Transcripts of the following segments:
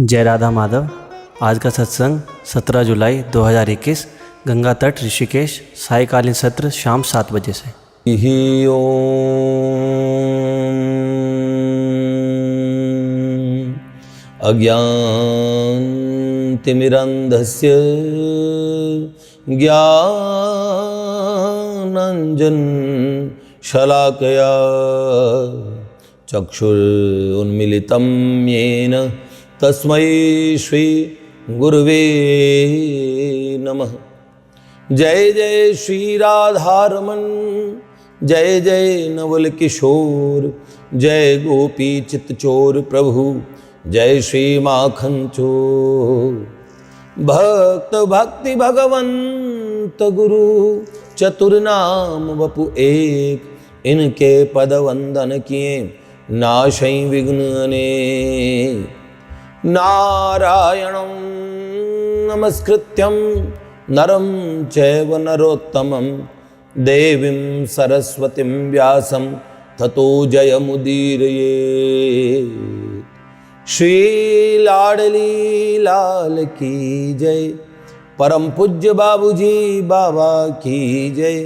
जय राधा माधव। आज का सत्संग 17 जुलाई 2021 गंगा तट ऋषिकेश सायकालीन सत्र शाम 7 बजे से। हि ओम अज्ञानतिमिरन्धस्य ज्ञानाञ्जन शलाकया चक्षुरुन्मीलितं येन तस्मै श्री गुरुवे नमः। जय जय श्री राधारमण, जय जय नवल किशोर, जय गोपी चित्तचोर प्रभु, जय श्री माखन चोर। भक्त भक्ति भगवंत गुरु, चतुर्नाम वपु एक, इनके पद वंदन किए नाशै विघ्न अनेक। नारायणं नमस्कृत्यं नरं चैव नरोत्तमं, देवीं सरस्वतीं व्यासं ततो जयमुदीरयेत्। श्री लाडली लाल की जय, परम पूज्य बाबूजी बाबा की जय,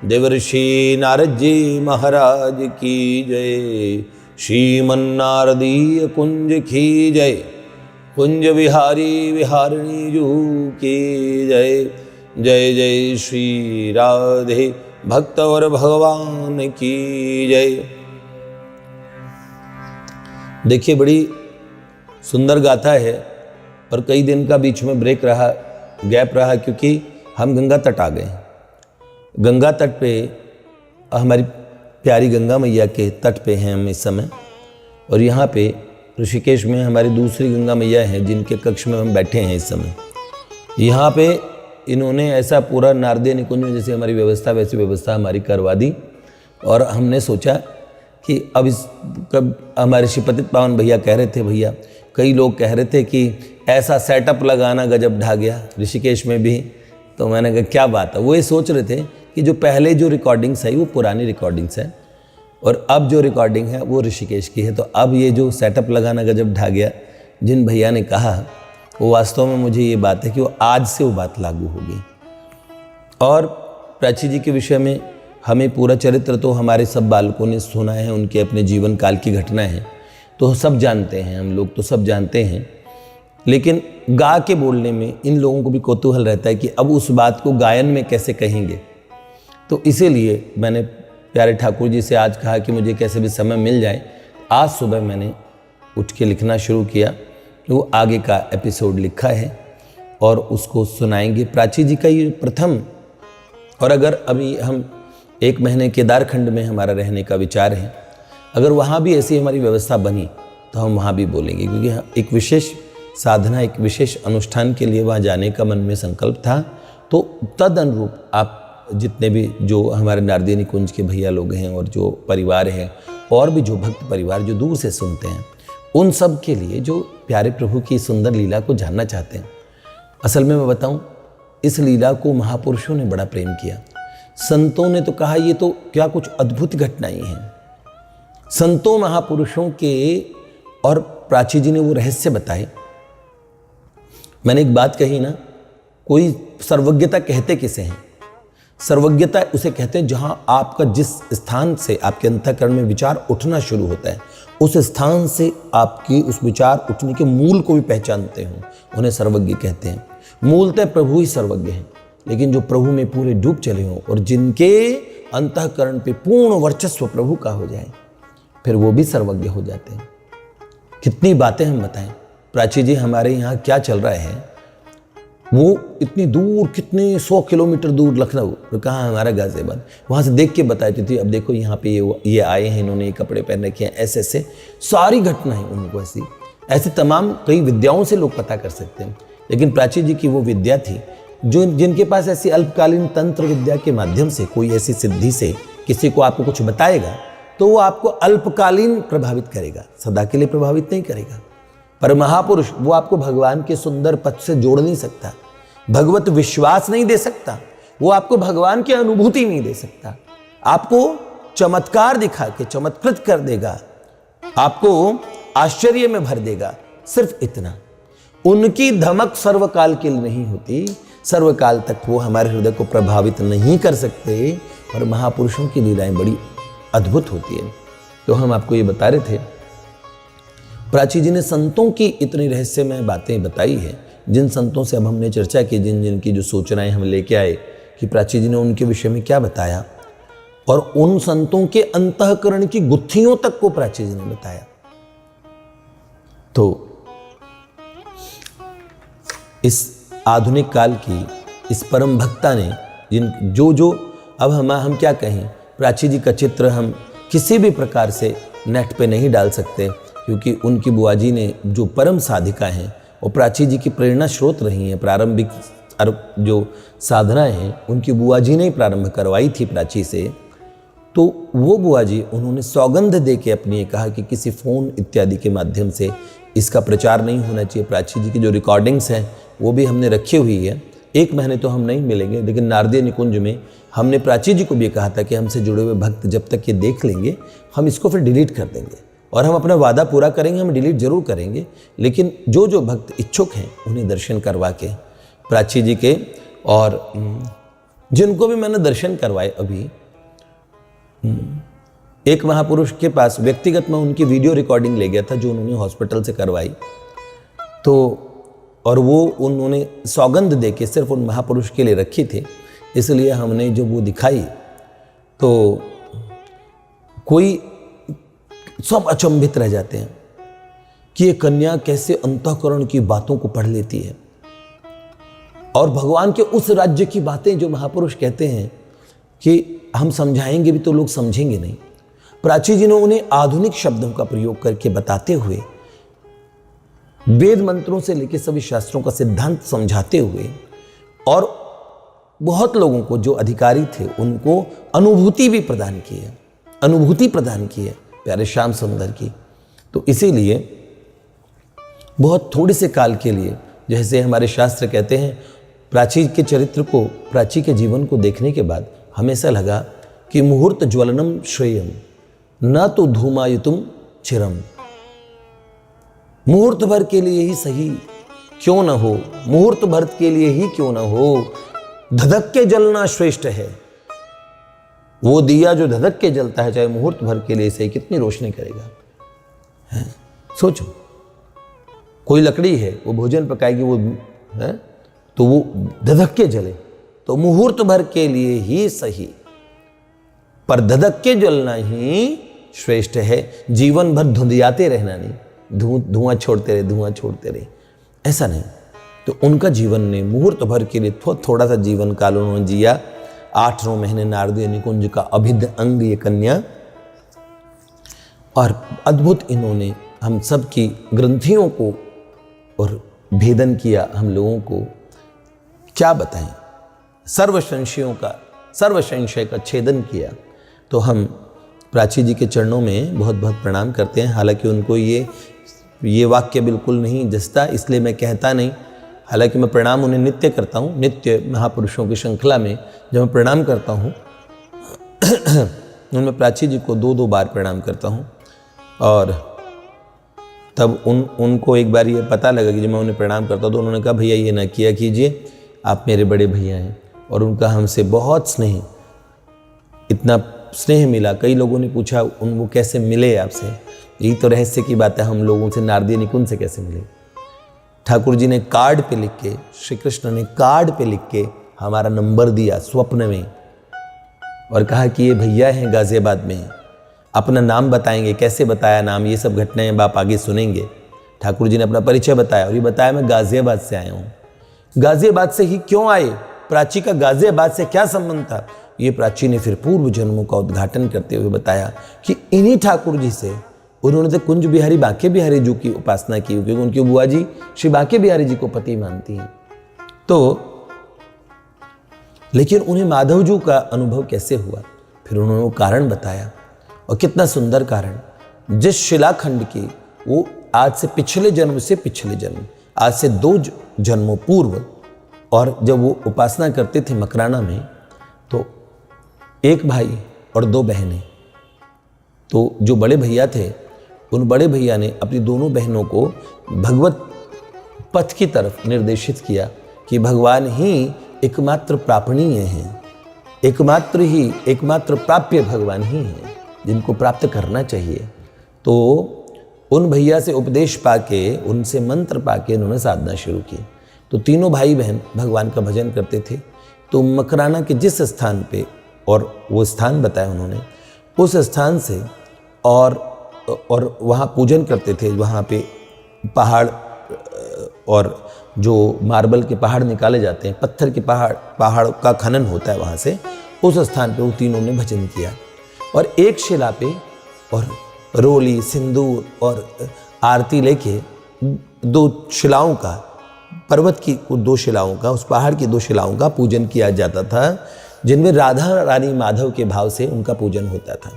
देवर्षि नारद जी महाराज की जय, श्रीमन्नारदीय कुंज की जय, कुंज विहारी विहारिणी जू की जय। जय जय श्री राधे भक्त और भगवान की जय। देखिए, बड़ी सुंदर गाथा है और कई दिन का बीच में ब्रेक रहा, गैप रहा, क्योंकि हम गंगा तट आ गए। गंगा तट पे हमारी प्यारी गंगा मैया के तट पे हैं हम इस समय, और यहाँ पे ऋषिकेश में हमारी दूसरी गंगा मैया हैं जिनके कक्ष में हम बैठे हैं इस समय। यहाँ पे इन्होंने ऐसा पूरा नारदीय निकुंज में जैसे हमारी व्यवस्था वैसी व्यवस्था हमारी करवा दी, और हमने सोचा कि अब इस कब हमारे श्रीपतित पावन भैया कह रहे थे, भैया कई लोग कह रहे थे कि ऐसा सेटअप लगाना गजब ढा गया ऋषिकेश में भी। तो मैंने कहा क्या बात है। वो ये सोच रहे थे कि जो पहले जो रिकॉर्डिंग्स है वो पुरानी रिकॉर्डिंग्स है, और अब जो रिकॉर्डिंग है वो ऋषिकेश की है। तो अब ये जो सेटअप लगाना गजब ढा गया जिन भैया ने कहा, वो वास्तव में मुझे ये बात है कि वो आज से वो बात लागू होगी। और प्राची जी के विषय में हमें पूरा चरित्र तो हमारे सब बालकों ने सुना है, उनके अपने जीवन काल की घटना है तो सब जानते हैं, हम लोग तो सब जानते हैं। लेकिन गा के बोलने में इन लोगों को भी कौतूहल रहता है कि अब उस बात को गायन में कैसे कहेंगे। तो इसीलिए मैंने प्यारे ठाकुर जी से आज कहा कि मुझे कैसे भी समय मिल जाए। आज सुबह मैंने उठ के लिखना शुरू किया, वो आगे का एपिसोड लिखा है और उसको सुनाएंगे। प्राची जी का ये प्रथम, और अगर अभी हम 1 महीने केदारखंड में हमारा रहने का विचार है, अगर वहाँ भी ऐसी हमारी व्यवस्था बनी तो हम वहाँ भी बोलेंगे, क्योंकि एक विशेष साधना, एक विशेष अनुष्ठान के लिए वहाँ जाने का मन में संकल्प था। तो तद अनुरूप आप जितने भी जो हमारे नारदीय निकुंज के भैया लोग हैं और जो परिवार हैं और भी जो भक्त परिवार जो दूर से सुनते हैं, उन सब के लिए जो प्यारे प्रभु की सुंदर लीला को जानना चाहते हैं। असल में मैं बताऊं, इस लीला को महापुरुषों ने बड़ा प्रेम किया। संतों ने तो कहा ये तो क्या कुछ अद्भुत घटनाएं हैं। संतों महापुरुषों के और प्राची जी ने वो रहस्य बताए। मैंने एक बात कही ना, कोई सर्वज्ञता कहते किसे हैं? सर्वज्ञता उसे कहते हैं जहां आपका जिस स्थान से आपके अंतःकरण में विचार उठना शुरू होता है, उस स्थान से आपकी उस विचार उठने के मूल को भी पहचानते हो, उन्हें सर्वज्ञ कहते हैं। मूलतः प्रभु ही सर्वज्ञ हैं, लेकिन जो प्रभु में पूरे डूब चले हों और जिनके अंतःकरण पे पूर्ण वर्चस्व प्रभु का हो जाए, फिर वो भी सर्वज्ञ हो जाते हैं। कितनी बातें हम बताएं। प्राची जी हमारे यहाँ क्या चल रहा है, वो इतनी दूर, कितने 100 किलोमीटर दूर लखनऊ, कहाँ हमारा गाजियाबाद, वहाँ से देख के बताती थी अब देखो यहाँ पे ये आए हैं, इन्होंने ये कपड़े पहन रखे हैं, ऐसे ऐसे सारी घटनाएं उनको ऐसे तमाम कई विद्याओं से लोग पता कर सकते हैं। लेकिन प्राची जी की वो विद्या थी जो जिनके पास ऐसी अल्पकालीन तंत्र विद्या के माध्यम से कोई ऐसी सिद्धि से किसी को आपको कुछ बताएगा तो वो आपको अल्पकालीन प्रभावित करेगा, सदा के लिए प्रभावित नहीं करेगा। पर महापुरुष वो आपको भगवान के सुंदर पथ से जोड़ नहीं सकता, भगवत विश्वास नहीं दे सकता, वो आपको भगवान की अनुभूति नहीं दे सकता। आपको चमत्कार दिखा के चमत्कृत कर देगा, आपको आश्चर्य में भर देगा, सिर्फ इतना। उनकी धमक सर्वकाल के लिए नहीं होती, सर्वकाल तक वो हमारे हृदय को प्रभावित नहीं कर सकते, और महापुरुषों की लीलाएं बड़ी अद्भुत होती है। तो हम आपको ये बता रहे थे, प्राची जी ने संतों की इतनी रहस्यमय बातें बताई है, जिन संतों से अब हमने चर्चा की, जिनकी जो सूचनाएं हम लेके आए कि प्राची जी ने उनके विषय में क्या बताया, और उन संतों के अंतःकरण की गुत्थियों तक को प्राची जी ने बताया। तो इस आधुनिक काल की इस परम भक्ता ने जो अब हम क्या कहें, प्राची जी का चित्र हम किसी भी प्रकार से नेट पे नहीं डाल सकते, क्योंकि उनकी बुआ जी ने जो परम साधिका हैं और प्राची जी की प्रेरणा स्रोत रही हैं। प्रारंभिक जो साधनाएं हैं उनकी बुआ जी ने ही प्रारंभ करवाई थी प्राची से। तो वो बुआ जी, उन्होंने सौगंध दे के अपनी कहा कि किसी फ़ोन इत्यादि के माध्यम से इसका प्रचार नहीं होना चाहिए। प्राची जी की जो रिकॉर्डिंग्स हैं वो भी हमने रखी हुई है। 1 महीने तो हम नहीं मिलेंगे, लेकिन नारदीय निकुंज में हमने प्राची जी को भी कहा था कि हमसे जुड़े हुए भक्त जब तक ये देख लेंगे, हम इसको फिर डिलीट कर देंगे, और हम अपना वादा पूरा करेंगे, हम डिलीट जरूर करेंगे, लेकिन जो भक्त इच्छुक हैं उन्हें दर्शन करवा के प्राची जी के, और जिनको भी मैंने दर्शन करवाए अभी, एक महापुरुष के पास व्यक्तिगत मैं उनकी वीडियो रिकॉर्डिंग ले गया था जो उन्होंने हॉस्पिटल से करवाई। तो और वो उन्होंने सौगंध दे के सिर्फ उन महापुरुष के लिए रखी थी, इसलिए हमने जो वो दिखाई तो कोई सब अचंभित रह जाते हैं कि ये कन्या कैसे अंतःकरण की बातों को पढ़ लेती है, और भगवान के उस राज्य की बातें जो महापुरुष कहते हैं कि हम समझाएंगे भी तो लोग समझेंगे नहीं। प्राची जी ने उन्हें आधुनिक शब्दों का प्रयोग करके बताते हुए, वेद मंत्रों से लेकर सभी शास्त्रों का सिद्धांत समझाते हुए, और बहुत लोगों को जो अधिकारी थे उनको अनुभूति भी प्रदान की है, अनुभूति प्रदान की है प्यारे श्याम सुंदर की। तो इसीलिए बहुत थोड़े से काल के लिए, जैसे हमारे शास्त्र कहते हैं, प्राची के चरित्र को, प्राची के जीवन को देखने के बाद हमेशा लगा कि मुहूर्त ज्वलनम श्रेयम न तो धूमायुतुम चिरम। मुहूर्त भर के लिए ही सही क्यों न हो, मुहूर्त भर के लिए ही क्यों न हो, धधक के जलना श्रेष्ठ है। वो दिया जो धधक के जलता है, चाहे मुहूर्त भर के लिए सही, कितनी रोशनी करेगा, है? सोचो, कोई लकड़ी है, वो भोजन पकाएगी, वो है तो वो धधक के जले, तो मुहूर्त भर के लिए ही सही, पर धधक के जलना ही श्रेष्ठ है। जीवन भर धुंधियाते रहना नहीं, धुआं छोड़ते रहे, धुआं छोड़ते रहे, ऐसा नहीं। तो उनका जीवन ने मुहूर्त भर के लिए थोड़ा सा जीवन काल उन्होंने जिया। 8-9 महीने नारदीय निकुंज का अभिन्न अंग ये कन्या, और अद्भुत इन्होंने हम सब की ग्रंथियों को और भेदन किया। हम लोगों को क्या बताएं, सर्व संशय का छेदन किया। तो हम प्राची जी के चरणों में बहुत बहुत प्रणाम करते हैं। हालांकि उनको ये वाक्य बिल्कुल नहीं जचता, इसलिए मैं कहता नहीं। हालांकि मैं प्रणाम उन्हें नित्य करता हूँ, नित्य महापुरुषों की श्रृंखला में जब मैं प्रणाम करता हूँ उनमें प्राची जी को 2-2 बार प्रणाम करता हूँ। और तब उनको एक बार ये पता लगा कि जब मैं उन्हें प्रणाम करता हूँ तो उन्होंने कहा, भैया ये ना किया कीजिए, आप मेरे बड़े भैया हैं। और उनका हमसे बहुत स्नेह, इतना स्नेह मिला। कई लोगों ने पूछा वो कैसे मिले आपसे, यही तो रहस्य की बात है, हम लोगों से नारदीय निकुंज से कैसे मिले। ठाकुर जी ने कार्ड पे लिख के, श्री कृष्ण ने कार्ड पे लिख के हमारा नंबर दिया स्वप्न में, और कहा कि ये भैया हैं गाजियाबाद में, अपना नाम बताएंगे, कैसे बताया नाम, ये सब घटनाएं आप आगे सुनेंगे। ठाकुर जी ने अपना परिचय बताया और ये बताया मैं गाजियाबाद से आया हूँ। गाजियाबाद से ही क्यों आए, प्राची का गाजियाबाद से क्या संबंध था, ये प्राची ने फिर पूर्व जन्मों का उद्घाटन करते हुए बताया कि इन्हीं ठाकुर जी से उन्होंने तो कुंज बिहारी बांके बिहारी जी की उपासना की, क्योंकि उनकी बुआ जी श्री बांके बिहारी जी को पति मानती हैं। तो लेकिन उन्हें माधव जी का अनुभव कैसे हुआ, फिर उन्होंने वो कारण बताया, और कितना सुंदर कारण। जिस शिलाखंड की वो आज से पिछले जन्म, आज से 2 जन्मों पूर्व, और जब वो उपासना करते थे मकराना में, तो 1 भाई और 2 बहनें। तो जो बड़े भैया थे, उन बड़े भैया ने अपनी दोनों बहनों को भगवत पथ की तरफ निर्देशित किया कि भगवान ही एकमात्र प्रापणीय हैं, एकमात्र प्राप्य भगवान ही हैं जिनको प्राप्त करना चाहिए। तो उन भैया से उपदेश पाके, उनसे मंत्र पाके उन्होंने साधना शुरू की। तो तीनों भाई बहन भगवान का भजन करते थे। तो मकराना के जिस स्थान पे, और वो स्थान बताया उन्होंने, उस स्थान से और वहाँ पूजन करते थे। वहाँ पे पहाड़ और जो मार्बल के पहाड़ निकाले जाते हैं, पत्थर के पहाड़ का खनन होता है, वहाँ से उस स्थान पे वो तीनों ने भजन किया। और एक शिला पे और रोली, सिंदूर और आरती लेके दो शिलाओं का, पर्वत की दो शिलाओं का, उस पहाड़ की दो शिलाओं का पूजन किया जाता था, जिनमें राधा रानी माधव के भाव से उनका पूजन होता था।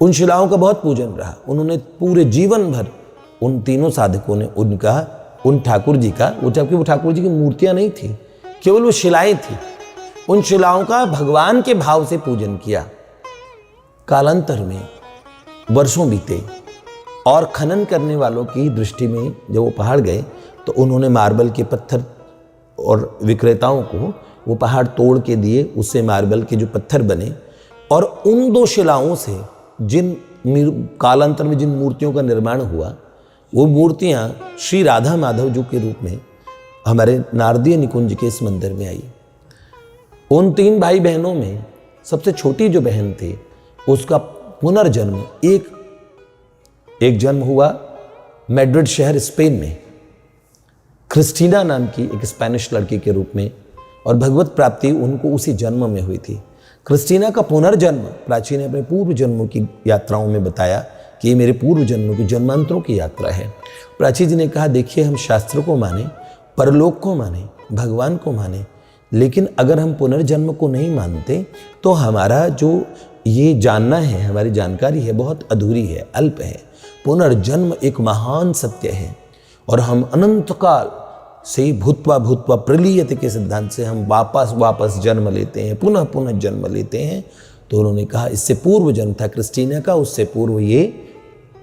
उन शिलाओं का बहुत पूजन रहा। उन्होंने पूरे जीवन भर, उन तीनों साधकों ने उन ठाकुर जी का, जबकि वो ठाकुर जी की मूर्तियां नहीं थी, केवल वो शिलाएं थी, उन शिलाओं का भगवान के भाव से पूजन किया। कालांतर में वर्षों बीते और खनन करने वालों की दृष्टि में जब वो पहाड़ गए तो उन्होंने मार्बल के पत्थर और विक्रेताओं को वो पहाड़ तोड़ के दिए, उससे मार्बल के जो पत्थर बने। और उन दो शिलाओं से जिन कालांतर में जिन मूर्तियों का निर्माण हुआ, वो मूर्तियां श्री राधा माधव जी के रूप में हमारे नारदीय निकुंज के इस मंदिर में आई। उन तीन भाई बहनों में सबसे छोटी जो बहन थी, उसका पुनर्जन्म एक जन्म हुआ मैड्रिड शहर स्पेन में, क्रिस्टीना नाम की एक स्पेनिश लड़की के रूप में, और भगवत प्राप्ति उनको उसी जन्म में हुई थी। क्रिस्टीना का पुनर्जन्म प्राची ने अपने पूर्व जन्मों की यात्राओं में बताया कि ये मेरे पूर्व जन्मों की जन्मांतरों की यात्रा है। प्राची जी ने कहा, देखिए हम शास्त्र को माने, परलोक को माने, भगवान को माने, लेकिन अगर हम पुनर्जन्म को नहीं मानते तो हमारा जो ये जानना है, हमारी जानकारी है, बहुत अधूरी है, अल्प है। पुनर्जन्म एक महान सत्य है और हम अनंत काल से भूत्वा प्रलीयते के सिद्धांत से हम वापस जन्म लेते हैं, पुनः जन्म लेते हैं। तो उन्होंने कहा इससे पूर्व जन्म था क्रिस्टीना का, उससे पूर्व ये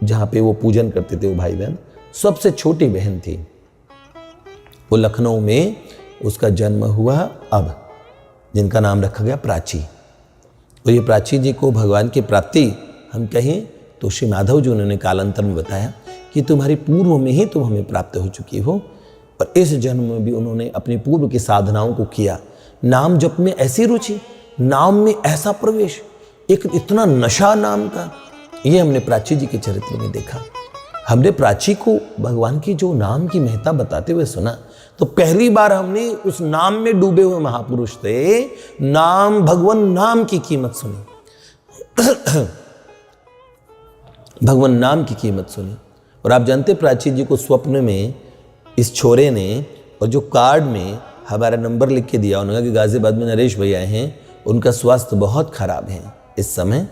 जहाँ पे वो पूजन करते थे वो भाई बहन, सबसे छोटी बहन थी, वो लखनऊ में उसका जन्म हुआ अब, जिनका नाम रखा गया प्राची। और ये प्राची जी को भगवान की प्राप्ति हम कहें तो श्री माधव जी उन्होंने कालांतर में बताया कि तुम्हारी पूर्व में ही तुम हमें प्राप्त हो चुकी हो। और इस जन्म में भी उन्होंने अपनी पूर्व की साधनाओं को किया। नाम जप में ऐसी रुचि, नाम में ऐसा प्रवेश, एक इतना नशा नाम का, ये हमने प्राची जी के चरित्र में देखा। हमने प्राची को भगवान की जो नाम की महत्ता बताते हुए सुना, तो पहली बार हमने उस नाम में डूबे हुए महापुरुष से नाम, भगवान नाम की कीमत सुनी भगवान नाम की कीमत सुनी। और आप जानते प्राची जी को स्वप्न में इस छोरे ने, और जो कार्ड में हमारा नंबर लिख के दिया, उन्होंने कहा कि गाजियाबाद में नरेश भैया हैं, उनका स्वास्थ्य बहुत खराब है इस समय,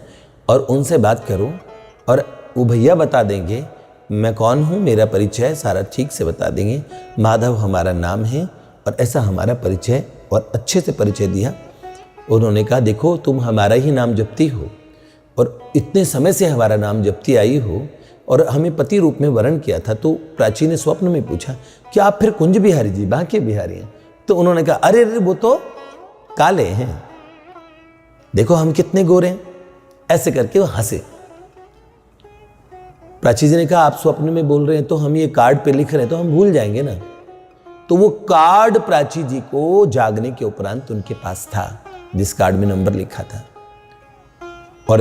और उनसे बात करो और वो भैया बता देंगे मैं कौन हूँ, मेरा परिचय सारा ठीक से बता देंगे, माधव हमारा नाम है और ऐसा हमारा परिचय, और अच्छे से परिचय दिया। उन्होंने कहा देखो तुम हमारा ही नाम जपती हो और इतने समय से हमारा नाम जपती आई हो और हमें पति रूप में वर्ण किया था। तो प्राची ने स्वप्न में पूछा कि आप फिर कुंज बिहारी जी, बांके बिहारी हैं? तो उन्होंने कहा अरे वो तो काले हैं, देखो हम कितने गोरे हैं। ऐसे करके वो हंसे। प्राची जी ने कहा आप स्वप्न में बोल रहे हैं तो हम ये कार्ड पे लिख रहे हैं तो हम भूल जाएंगे ना। तो वो कार्ड प्राची जी को जागने के उपरांत उनके पास था, जिस कार्ड में नंबर लिखा था। और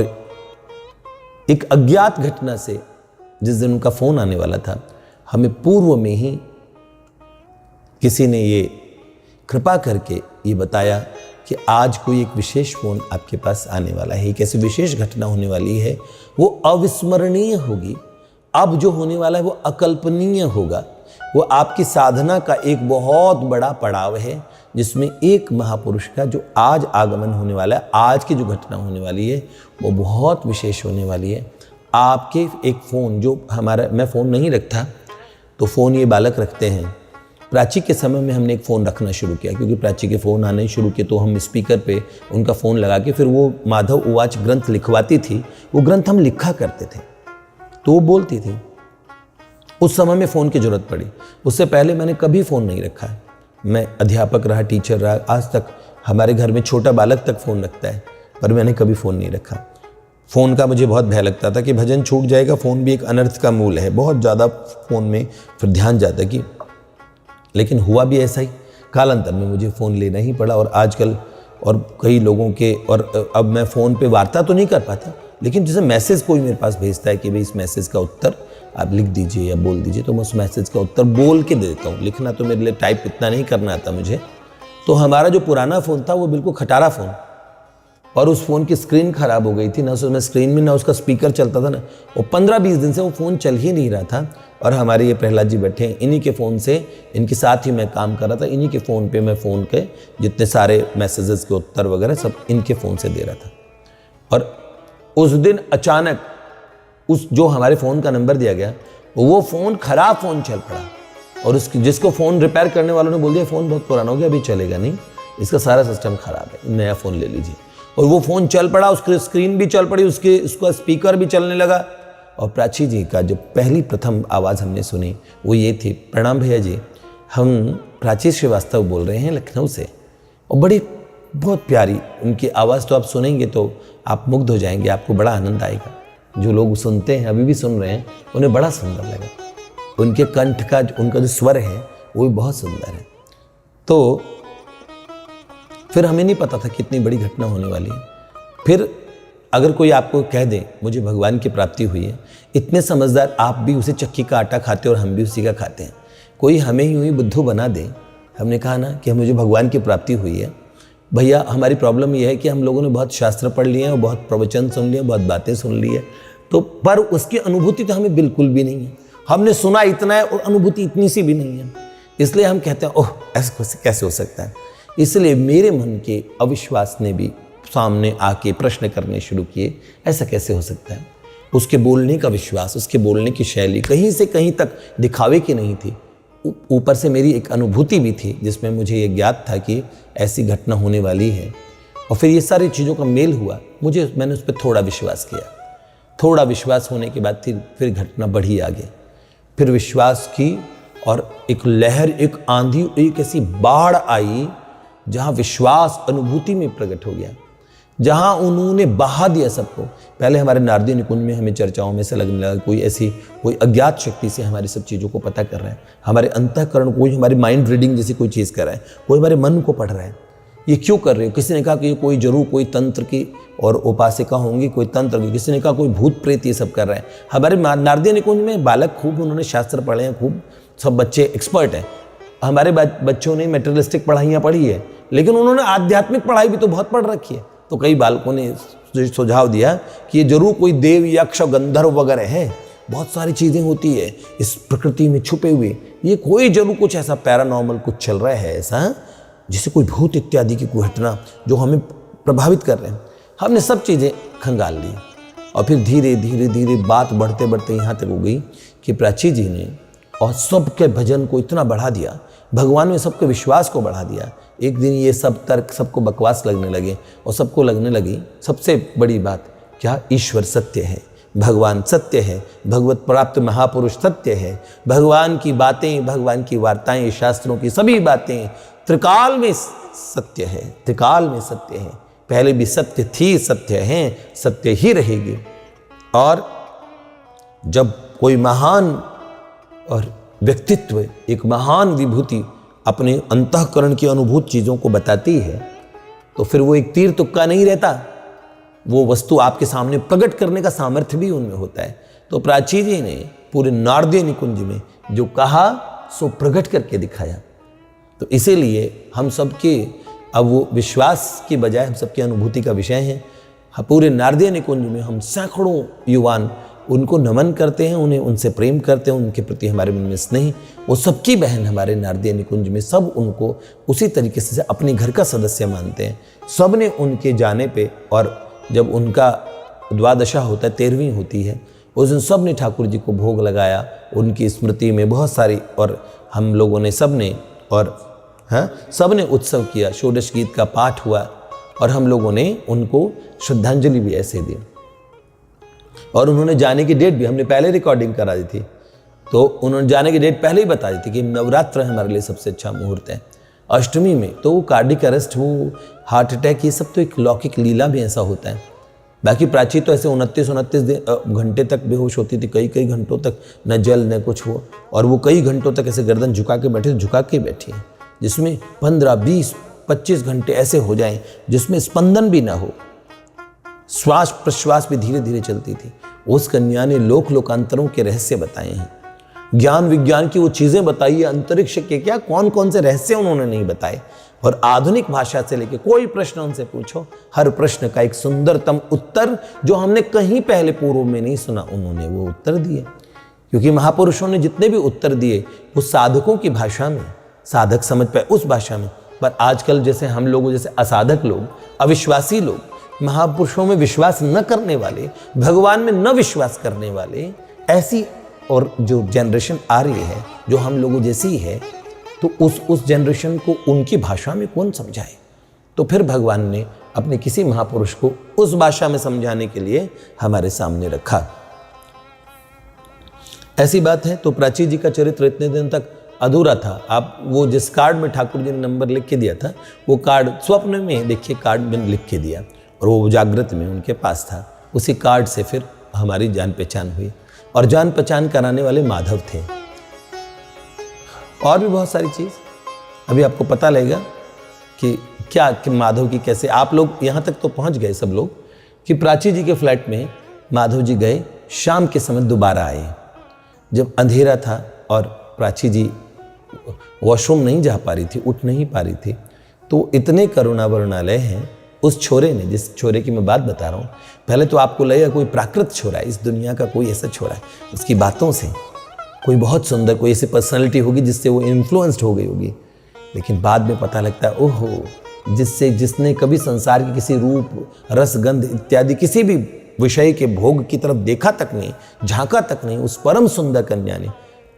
एक अज्ञात घटना से, जिस दिन उनका फोन आने वाला था, हमें पूर्व में ही किसी ने ये कृपा करके ये बताया कि आज कोई एक विशेष फोन आपके पास आने वाला है, एक ऐसी विशेष घटना होने वाली है, वो अविस्मरणीय होगी। अब जो होने वाला है वो अकल्पनीय होगा। वो आपकी साधना का एक बहुत बड़ा पड़ाव है, जिसमें एक महापुरुष का जो आज आगमन होने वाला है, आज की जो घटना होने वाली है वो बहुत विशेष होने वाली है। आपके एक फ़ोन, जो हमारा, मैं फ़ोन नहीं रखता, तो फ़ोन ये बालक रखते हैं। प्राची के समय में हमने एक फ़ोन रखना शुरू किया, क्योंकि प्राची के फ़ोन आने शुरू किए तो हम स्पीकर पे उनका फ़ोन लगा के फिर वो माधव उवाच ग्रंथ लिखवाती थी, वो ग्रंथ हम लिखा करते थे। तो वो बोलती थी उस समय में फ़ोन की ज़रूरत पड़ी। उससे पहले मैंने कभी फ़ोन नहीं रखा है। मैं अध्यापक रहा, टीचर रहा, आज तक हमारे घर में छोटा बालक तक फ़ोन रखता है, पर मैंने कभी फ़ोन नहीं रखा। फ़ोन का मुझे बहुत भय लगता था कि भजन छूट जाएगा, फ़ोन भी एक अनर्थ का मूल है, बहुत ज़्यादा फ़ोन में फिर ध्यान जाता कि, लेकिन हुआ भी ऐसा ही। कालांतर में मुझे फ़ोन लेना ही पड़ा। और आजकल और कई लोगों के, और अब मैं फ़ोन पे वार्ता तो नहीं कर पाता, लेकिन जैसे मैसेज कोई मेरे पास भेजता है कि भाई इस मैसेज का उत्तर आप लिख दीजिए या बोल दीजिए, तो मैं उस मैसेज का उत्तर बोल के दे देता हूँ। लिखना तो मेरे लिए टाइप इतना नहीं करना आता मुझे। तो हमारा जो पुराना फ़ोन था वो बिल्कुल खटारा फ़ोन, और उस फ़ोन की स्क्रीन ख़राब हो गई थी, ना उसमें स्क्रीन में ना उसका स्पीकर चलता था ना। वो 15-20 दिन से वो फ़ोन चल ही नहीं रहा था। और हमारे ये प्रहलाद जी बैठे हैं, इन्हीं के फ़ोन से, इनके साथ ही मैं काम कर रहा था, इन्हीं के फ़ोन पे मैं फ़ोन के जितने सारे मैसेजेस के उत्तर वगैरह सब इनके फ़ोन से दे रहा था। और उस दिन अचानक उस जो हमारे फ़ोन का नंबर दिया गया, वो फ़ोन ख़राब फ़ोन चल पड़ा। और उसकी जिसको फ़ोन रिपेयर करने वालों ने बोल दिया फ़ोन बहुत पुराना हो गया, अभी चलेगा नहीं, इसका सारा सिस्टम ख़राब है, नया फ़ोन ले लीजिए। और वो फ़ोन चल पड़ा, उसकी स्क्रीन भी चल पड़ी, उसका स्पीकर भी चलने लगा। और प्राची जी का जो पहली प्रथम आवाज़ हमने सुनी वो ये थी, प्रणाम भैया जी, हम प्राची श्रीवास्तव बोल रहे हैं लखनऊ से। और बड़ी बहुत प्यारी उनकी आवाज़, तो आप सुनेंगे तो आप मुग्ध हो जाएंगे, आपको बड़ा आनंद आएगा। जो लोग सुनते हैं, अभी भी सुन रहे हैं, उन्हें बड़ा सुंदर लगा। उनके कंठ का उनका जो स्वर है वो भी बहुत सुंदर है। तो फिर हमें नहीं पता था कितनी बड़ी घटना होने वाली है। फिर अगर कोई आपको कह दे मुझे भगवान की प्राप्ति हुई है, इतने समझदार आप भी उसे चक्की का आटा खाते और हम भी उसी का खाते हैं, कोई हमें यूँ ही बुद्धू बना दे। हमने कहा ना कि मुझे भगवान की प्राप्ति हुई है। भैया हमारी प्रॉब्लम यह है कि हम लोगों ने बहुत शास्त्र पढ़ लिए हैं और बहुत प्रवचन सुन लिए, बहुत बातें सुन ली है, तो पर उसकी अनुभूति तो हमें बिल्कुल भी नहीं है। हमने सुना इतना है और अनुभूति इतनी सी भी नहीं है, इसलिए हम कहते हैं ओह ऐसा कैसे हो सकता है। इसलिए मेरे मन के अविश्वास ने भी सामने आके प्रश्न करने शुरू किए, ऐसा कैसे हो सकता है। उसके बोलने का विश्वास, उसके बोलने की शैली कहीं से कहीं तक दिखावे की नहीं थी, ऊपर से मेरी एक अनुभूति भी थी जिसमें मुझे ये ज्ञात था कि ऐसी घटना होने वाली है। और फिर ये सारी चीज़ों का मेल हुआ, मैंने उस पर थोड़ा विश्वास किया। थोड़ा विश्वास होने के बाद फिर घटना बढ़ी आगे। फिर विश्वास की और एक लहर, एक आंधी, एक ऐसी बाढ़ आई जहाँ विश्वास अनुभूति में प्रकट हो गया, जहाँ उन्होंने बहा दिया सबको। पहले हमारे नारदीय निकुंज में हमें चर्चाओं में से लगने लगा कोई अज्ञात शक्ति से हमारी सब चीज़ों को पता कर रहा है, हमारे अंतःकरण, कोई हमारी माइंड रीडिंग जैसी कोई चीज़ कर रहा है, कोई हमारे मन को पढ़ रहा है। ये क्यों कर रहे हो? किसी ने कहा कि ये कोई जरूर कोई तंत्र की और उपासिका होंगी, कोई तंत्र की, किसी ने कहा कोई भूत प्रेत ये सब कर रहे हैं। हमारे नारदीय निकुंज में बालक खूब उन्होंने शास्त्र पढ़े हैं, खूब सब बच्चे एक्सपर्ट हैं। हमारे बच्चों ने मेटेरियलिस्टिक पढ़ाइयाँ पढ़ी है, लेकिन उन्होंने आध्यात्मिक पढ़ाई भी तो बहुत पढ़ रखी है। तो कई बालकों ने सुझाव दिया कि ये जरूर कोई देव, यक्ष, गंधर्व वगैरह है, बहुत सारी चीज़ें होती है इस प्रकृति में छुपे हुए, ये कोई जरूर कुछ ऐसा पैरानॉर्मल कुछ चल रहा है, ऐसा जैसे कोई भूत इत्यादि की कोई घटना जो हमें प्रभावित कर रहे हैं। हमने सब चीज़ें खंगाल ली और फिर धीरे धीरे धीरे बात बढ़ते बढ़ते यहाँ तक हो गई कि प्राची जी ने और सबके भजन को इतना बढ़ा दिया, भगवान में सबके विश्वास को बढ़ा दिया। एक दिन ये सब तर्क सबको बकवास लगने लगे और सबको लगने लगी सबसे बड़ी बात क्या, ईश्वर सत्य है, भगवान सत्य है, भगवत प्राप्त महापुरुष सत्य है, भगवान की बातें, भगवान की वार्ताएं, शास्त्रों की सभी बातें त्रिकाल में सत्य है, त्रिकाल में सत्य है, पहले भी सत्य थी, सत्य है, सत्य ही रहेगी। और जब कोई महान और व्यक्तित्व, एक महान विभूति अपने अंतःकरण की अनुभूत चीज़ों को बताती है, तो फिर वो एक तीर तुक्का नहीं रहता, वो वस्तु आपके सामने प्रकट करने का सामर्थ्य भी उनमें होता है। तो प्राची जी ने पूरे नारदीय निकुंज में जो कहा सो प्रकट करके दिखाया। तो इसीलिए हम सबके अब वो विश्वास की बजाय हम सबकी अनुभूति का विषय है। पूरे नारदीय निकुंज में हम सैकड़ों युवान उनको नमन करते हैं, उन्हें उनसे प्रेम करते हैं, उनके प्रति हमारे मन में स्नेह, वो सबकी बहन हमारे नारदीय निकुंज में सब उनको उसी तरीके से अपने घर का सदस्य मानते हैं। सब ने उनके जाने पे, और जब उनका द्वादशा होता है, 13वीं होती है, उस दिन सब ने ठाकुर जी को भोग लगाया उनकी स्मृति में बहुत सारी, और हम लोगों ने सब ने, और सब ने उत्सव किया, षोडश गीत का पाठ हुआ और हम लोगों ने उनको श्रद्धांजलि भी ऐसे दी। और उन्होंने जाने की डेट भी हमने पहले रिकॉर्डिंग करा दी थी। तो उन्होंने जाने की डेट पहले ही बता दी थी कि नवरात्र हमारे लिए सबसे अच्छा मुहूर्त है। अष्टमी में तो वो कार्डिक अरेस्ट, वो हार्ट अटैक, ये सब तो एक लौकिक लीला भी ऐसा होता है। बाकी प्राची तो ऐसे 29 घंटे तक बेहोश होती थी, कई घंटों तक न जल न कुछ हो, और वो कई घंटों तक ऐसे गर्दन झुका के बैठी है, जिसमें 15, 20, 25 घंटे ऐसे हो जाएं जिसमें स्पंदन भी ना हो, श्वास प्रश्वास भी धीरे धीरे चलती थी। उस कन्या ने लोकांतरों के रहस्य बताए हैं, ज्ञान विज्ञान की वो चीजें बताई है, अंतरिक्ष के क्या कौन कौन से रहस्य उन्होंने नहीं बताए। और आधुनिक भाषा से लेके कोई प्रश्न उनसे पूछो, हर प्रश्न का एक सुंदरतम उत्तर जो हमने कहीं पहले पूर्व में नहीं सुना, उन्होंने वो उत्तर दिए। क्योंकि महापुरुषों ने जितने भी उत्तर दिए वो साधकों की भाषा में, साधक समझ पाए उस भाषा में। पर आजकल जैसे हम लोग, जैसे असाधक लोग, अविश्वासी लोग, महापुरुषों में विश्वास न करने वाले, भगवान में न विश्वास करने वाले, ऐसी और जो जनरेशन आ रही है जो हम लोगों जैसी है, तो उस जनरेशन को उनकी भाषा में कौन समझाए। तो फिर भगवान ने अपने किसी महापुरुष को उस भाषा में समझाने के लिए हमारे सामने रखा। ऐसी बात है। तो प्राची जी का चरित्र इतने दिन तक अधूरा था। आप वो जिस कार्ड में ठाकुर जी ने नंबर लिख के दिया था, वो कार्ड स्वप्न में देखिए कार्ड में लिख के दिया, और वो जागृत में उनके पास था। उसी कार्ड से फिर हमारी जान पहचान हुई, और जान पहचान कराने वाले माधव थे। और भी बहुत सारी चीज़ अभी आपको पता लगेगा कि माधव की कैसे, आप लोग यहाँ तक तो पहुँच गए सब लोग कि प्राची जी के फ्लैट में माधव जी गए, शाम के समय दोबारा आए जब अंधेरा था और प्राची जी वॉशरूम नहीं जा पा रही थी, उठ नहीं पा रही थी। तो इतने करुणा वरुणालय हैं उस छोरे ने, जिस छोरे की मैं बात बता रहा हूँ। पहले तो आपको लगेगा कोई प्राकृत छोरा है, इस दुनिया का कोई ऐसा छोरा है, उसकी बातों से कोई बहुत सुंदर कोई ऐसी पर्सनालिटी होगी जिससे वो इन्फ्लुएंस्ड हो गई होगी। लेकिन बाद में पता लगता है ओहो, जिसने कभी संसार के किसी रूप, रस, गंध इत्यादि किसी भी विषय के भोग की तरफ देखा तक नहीं, झांका तक नहीं, उस परम सुंदर कन्या ने,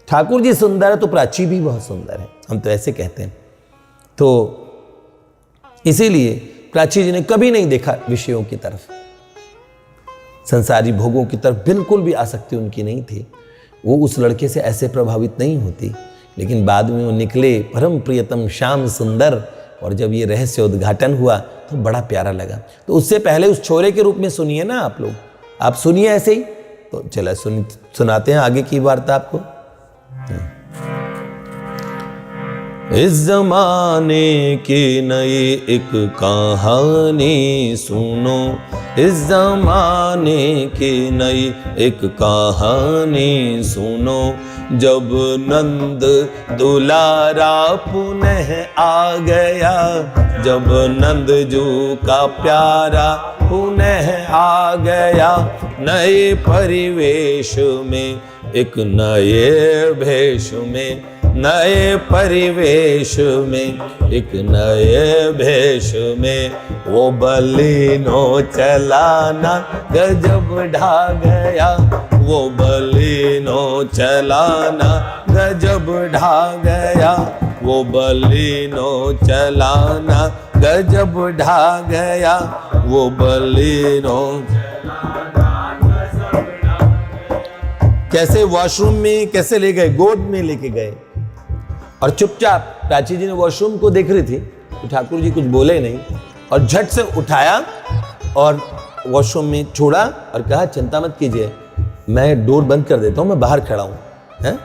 ठाकुर जी सुंदर है तो प्राची भी बहुत सुंदर है, हम तो ऐसे कहते हैं। तो इसीलिए प्राची जी ने कभी नहीं देखा विषयों की तरफ, संसारी भोगों की तरफ बिल्कुल भी आसक्ति उनकी नहीं थी। वो उस लड़के से ऐसे प्रभावित नहीं होती। लेकिन बाद में वो निकले परम प्रियतम श्याम सुंदर, और जब ये रहस्य उद्घाटन हुआ तो बड़ा प्यारा लगा। तो उससे पहले उस छोरे के रूप में सुनिए ना आप लोग, आप सुनिए ऐसे ही। तो चला सुनाते हैं आगे की वार्ता आपको। इस जमाने की नई एक कहानी सुनो, इस जमाने की नई एक कहानी सुनो। जब नंद दुलारा पुनः आ गया, जब नंद जू का प्यारा पुनः आ गया, नए परिवेश में, एक नए भेष में, नए परिवेश में, एक नए भेष में, वो बलिनो चलाना गजब ढा गया, वो बलिनो चलाना गजब ढा गया, वो बलिनो चलाना गजब ढा गया, वो बलिनो। कैसे वॉशरूम में कैसे ले गए, गोद में लेके गए, और चुपचाप प्राची जी ने वॉशरूम को देख रही थी तो ठाकुर जी कुछ बोले नहीं, और झट से उठाया और वॉशरूम में छोड़ा और कहा चिंता मत कीजिए, मैं डोर बंद कर देता हूं, मैं बाहर खड़ा हूं, हैं?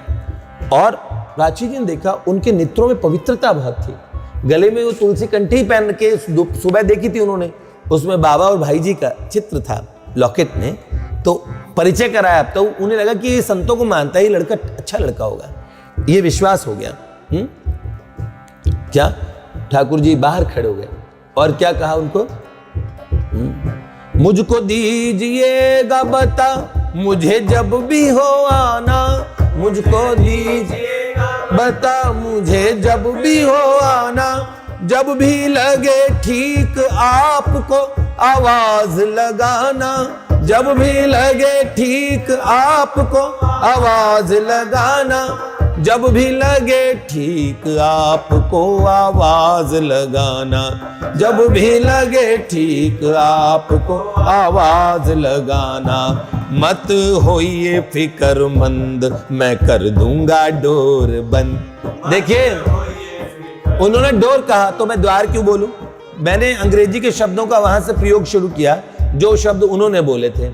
और प्राची जी ने देखा उनके नेत्रों में पवित्रता बहुत थी। गले में वो तुलसी कंठी पहन के सुबह देखी थी उन्होंने, उसमें बाबा और भाई जी का चित्र था लॉकेट में। तो परिचय कराया, अब तो उन्हें लगा कि ये संतों को मानता है, ये लड़का अच्छा लड़का होगा, ये विश्वास हो गया। क्या ठाकुर जी बाहर खड़े हो गए और क्या कहा उनको, मुझको दीजिएगा बता, मुझे जब भी हो आना, मुझको दीजिएगा बता, मुझे जब भी हो आना, जब भी लगे ठीक आपको आवाज लगाना, जब भी लगे ठीक आपको आवाज लगाना, जब भी लगे ठीक आपको आवाज लगाना, जब भी लगे ठीक आपको आवाज लगाना। मत होइए फिक्रमंद मैं कर दूंगा डोर बंद। देखिए उन्होंने डोर कहा तो मैं द्वार क्यों बोलूं? मैंने अंग्रेजी के शब्दों का वहां से प्रयोग शुरू किया जो शब्द उन्होंने बोले थे।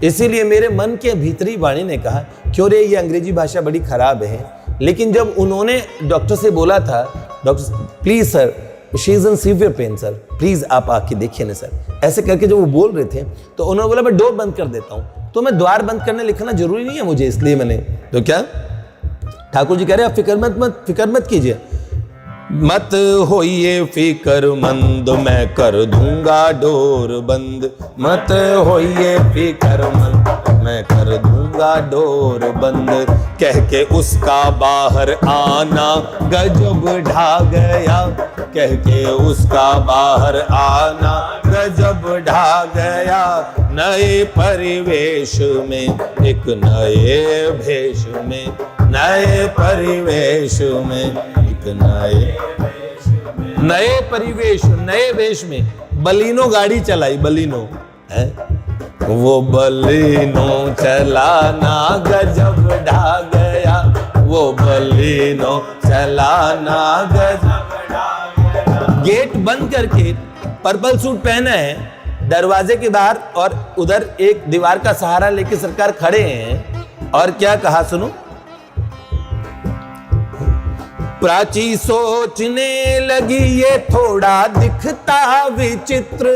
इसीलिए मेरे मन के भीतरी वाणी ने कहा क्यों रे ये अंग्रेजी भाषा बड़ी खराब है। लेकिन जब उन्होंने डॉक्टर से बोला था, doctor please sir she is in severe pain sir, please आप आके देखिए ना सर, ऐसे करके जब वो बोल रहे थे तो उन्होंने बोला मैं डोर बंद कर देता हूं। तो मैं द्वार बंद करने लिखना जरूरी नहीं है मुझे, इसलिए मैंने तो क्या ठाकुर जी कह रहे हैं आप फिक्र मत कीजिए। मत होइए फिक्रमंद मैं कर दूंगा डोर बंद, मत होइए फिक्रमंद मैं कर दूंगा डोर बंद। कह के उसका बाहर आना गजब ढा गया, कह के उसका बाहर आना गजब ढा गया। नए परिवेश में एक नए भेष में, नए परिवेश में एक नए परिवेश नए वेश में बलिनो गाड़ी चलाई, बलिनो है वो बलिनो चलाना गजब ढा गया, वो बलिनो चलाना गजब ढा गया। गेट बंद करके पर्पल सूट पहना है दरवाजे के बाहर और उधर एक दीवार का सहारा लेके सरकार खड़े हैं और क्या कहा सुनो। प्राची सोचने लगी ये थोड़ा दिखता विचित्र,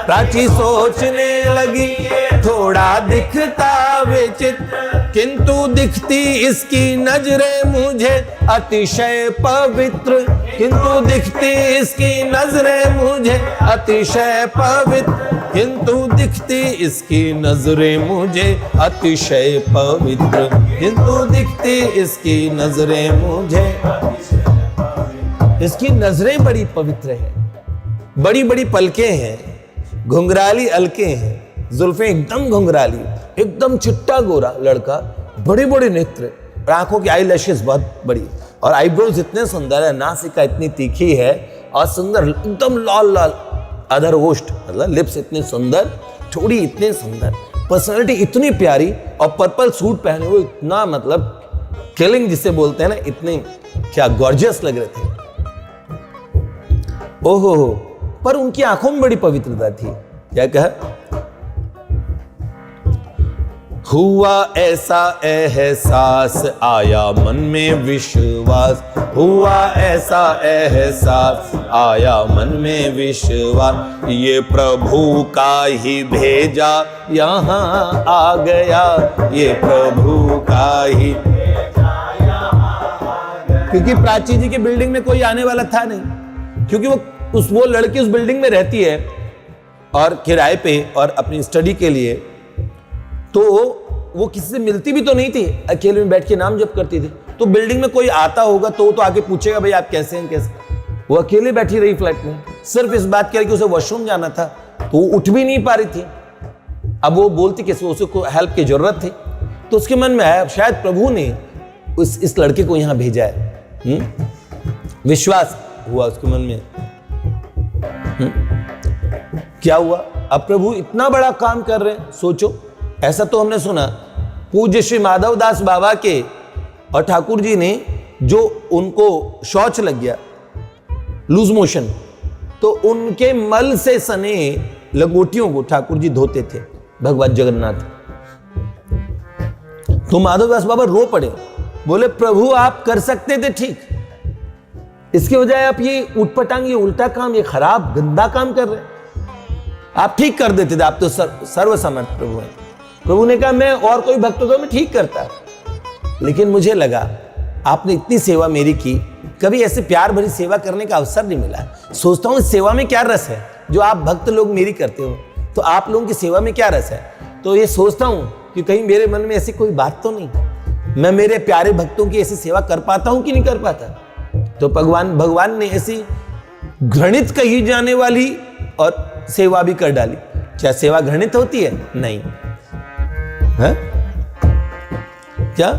प्राची सोचने लगी ये थोड़ा दिखता विचित्र, किंतु दिखती इसकी नजरें मुझे अतिशय पवित्र, किंतु दिखती इसकी नजरें मुझे अतिशय पवित्र, किंतु दिखती इसकी नजरें मुझे अतिशय पवित्र, किंतु दिखती इसकी नजरें मुझे, इसकी नजरें बड़ी पवित्र हैं, बड़ी बड़ी पलकें हैं, घुंघराली अलकें हैं, जुल्फें एकदम घुंघराली, एकदम चिट्टा गोरा लड़का, बड़े बड़े नेत्र, आंखों की आई लैशेस बहुत बड़ी और आईब्रोज इतने सुंदर है, नासिका इतनी तीखी है और सुंदर एकदम लाल लाल अधर ओष्ठ, मतलब लिप्स इतने सुंदर, ठोड़ी इतने सुंदर, पर्सनालिटी इतनी प्यारी और पर्पल सूट पहने हुए इतना मतलब किलिंग जिसे बोलते हैं ना, इतने क्या गॉर्जियस लग रहे थे। ओहो हो, पर उनकी आंखों में बड़ी पवित्रता थी। क्या कहा? हुआ ऐसा एहसास आया मन में विश्वास, हुआ ऐसा एहसास आया मन में विश्वास, ये प्रभु का ही भेजा यहाँ आ गया, ये प्रभु का ही भेजा यहाँ आ गया। क्योंकि प्राची जी की बिल्डिंग में कोई आने वाला था नहीं, क्योंकि वो लड़की उस बिल्डिंग में रहती है और किराए पे और अपनी स्टडी के लिए, तो वो किसी से मिलती भी तो नहीं थी, अकेले में बैठ के नाम जप करती थी। तो बिल्डिंग में कोई आता होगा तो आके पूछेगा भाई आप कैसे हैं कैसे। वो अकेले बैठी रही फ्लैट में, सिर्फ इस बात के लिए कि उसे वॉशरूम जाना था, तो वो उठ भी नहीं पा रही थी। अब वो बोलती कैसे, उसे को हेल्प की जरूरत थी, तो उसके मन में आया शायद प्रभु ने इस लड़के को यहां भेजा है। विश्वास हुआ उसके मन में। क्या हुआ? अब प्रभु इतना बड़ा काम कर रहे हैं, सोचो। ऐसा तो हमने सुना पूज्य श्री माधव दास बाबा के और ठाकुर जी ने, जो उनको शौच लग गया, लूज मोशन, तो उनके मल से सने लंगोटियों को ठाकुर जी धोते थे भगवान जगन्नाथ। तो माधव दास बाबा रो पड़े, बोले प्रभु आप कर सकते थे ठीक, इसके बजाय आप ये उठपटांग, ये उल्टा काम, ये खराब गंदा काम कर रहे हैं। आप ठीक कर देते थे, आप तो सर्वसमर्थ प्रभु हैं। प्रभु ने कहा मैं और कोई भक्त तो मैं ठीक करता, लेकिन मुझे लगा आपने इतनी सेवा मेरी की, कभी ऐसे प्यार भरी सेवा करने का अवसर नहीं मिला। सोचता हूं इस सेवा में क्या रस है जो आप भक्त लोग मेरी करते हो, तो आप लोगों की सेवा में क्या रस है। तो ये सोचता हूं कि कहीं मेरे मन में ऐसी कोई बात तो नहीं, मैं मेरे प्यारे भक्तों की ऐसी सेवा कर पाता हूं कि नहीं कर पाता। तो भगवान ने ऐसी घृणित कही जाने वाली और सेवा भी कर डाली। क्या सेवा घृणित होती है? नहीं है? क्या?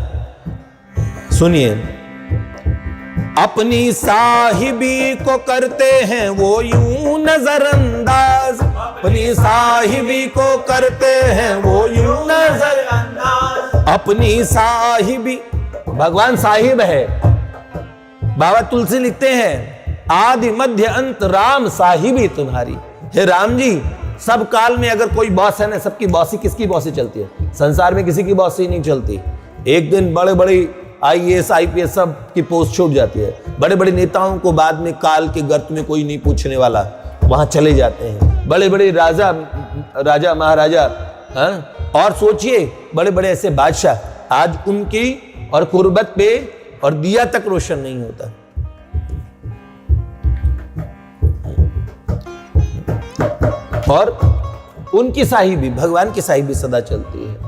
सुनिए, अपनी साहिबी को करते हैं वो यूं नजरअंदाज, अपनी साहिबी को करते हैं वो यूं नजरअंदाज। अपनी साहिबी, भगवान साहिब है। बाबा तुलसी लिखते हैं आदि मध्य अंत राम साहिबी तुम्हारी। हे राम जी, सब काल में अगर कोई बॉस है ना, सबकी बॉसी किसकी बॉसी चलती है? संसार में किसी की बॉसी नहीं चलती। एक दिन बड़े बड़े IAS IPS सब की पोस्ट छूट जाती है। बड़े बड़े नेताओं को बाद में काल के गर्त में कोई नहीं पूछने वाला, वहां चले जाते हैं। बड़े बड़े राजा महाराजा, और सोचिए बड़े बड़े ऐसे बादशाह, आज उनकी और कुर्बत पे और दिया तक रोशन नहीं होता। और उनकी साहिबी, भगवान की साहिबी सदा चलती है।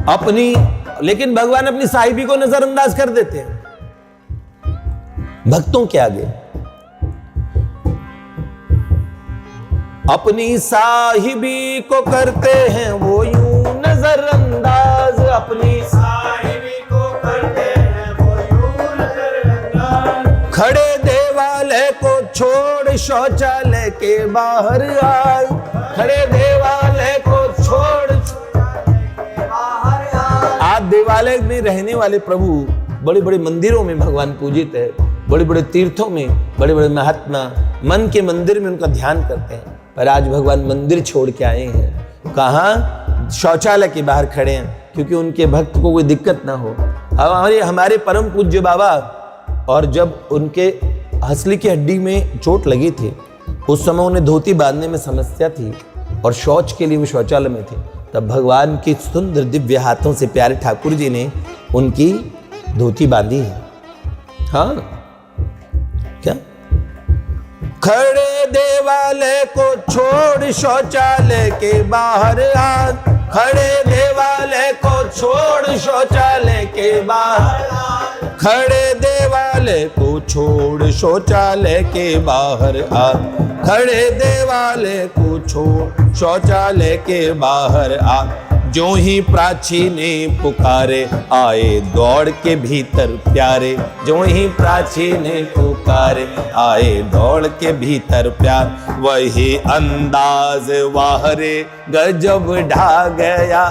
अपनी, लेकिन भगवान अपनी साहिबी को नजरअंदाज कर देते हैं भक्तों के आगे। अपनी साहिबी को करते हैं वो यूं नजरअंदाज, अपनी साहिबी को करते हैं वो यूं नजरअंदाज। खड़े देवालय को छोड़ शौचालय के बाहर आए, खड़े देवालय को छोड़ आज देवालय में रहने वाले प्रभु बड़े बड़े मंदिरों में भगवान पूजित है, बड़े बड़े तीर्थों में बड़े बड़े महात्मा मन के मंदिर में उनका ध्यान करते हैं। पर आज भगवान मंदिर छोड़ के आए हैं, कहाँ? शौचालय के बाहर खड़े हैं, क्योंकि उनके भक्त को कोई दिक्कत ना हो। हमारे परम पूज्य बाबा, और जब उनके हंसली की हड्डी में चोट लगी थी, उस समय उन्हें धोती बांधने में समस्या थी और शौच के लिए वो शौचालय में थे। तब भगवान की सुंदर दिव्य हाथों से प्यारे ठाकुर जी ने उनकी धोती बांधी है। हाँ, क्या? खड़े देवालय को छोड़ शौचालय के बाहर आ, खड़े देवालय को छोड़ शौचालय के बाहर आ, खड़े देवालय को छोड़ शौचालय के बाहर आ, खड़े देवालय को छोड़ शौचालय के बाहर आ। जो ही प्राची ने पुकारे आए दौड़ के भीतर प्यारे, जो ही प्राची ने पुकारे आए दौड़ के भीतर प्यार। वही अंदाज वाहरे गजब ढा गया,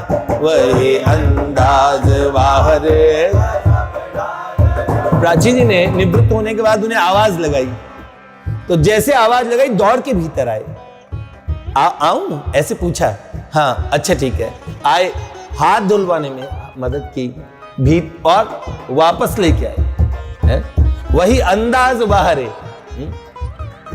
वही अंदाज वाहरे। प्राची जी ने निवृत्त होने के बाद उन्हें आवाज लगाई, तो जैसे आवाज लगाई दौड़ के भीतर आए। आऊं? ऐसे पूछा। हाँ, अच्छा ठीक है। आए, हाथ धुलवाने में मदद की भी और वापस लेके आए। है? वही अंदाज बाहरे।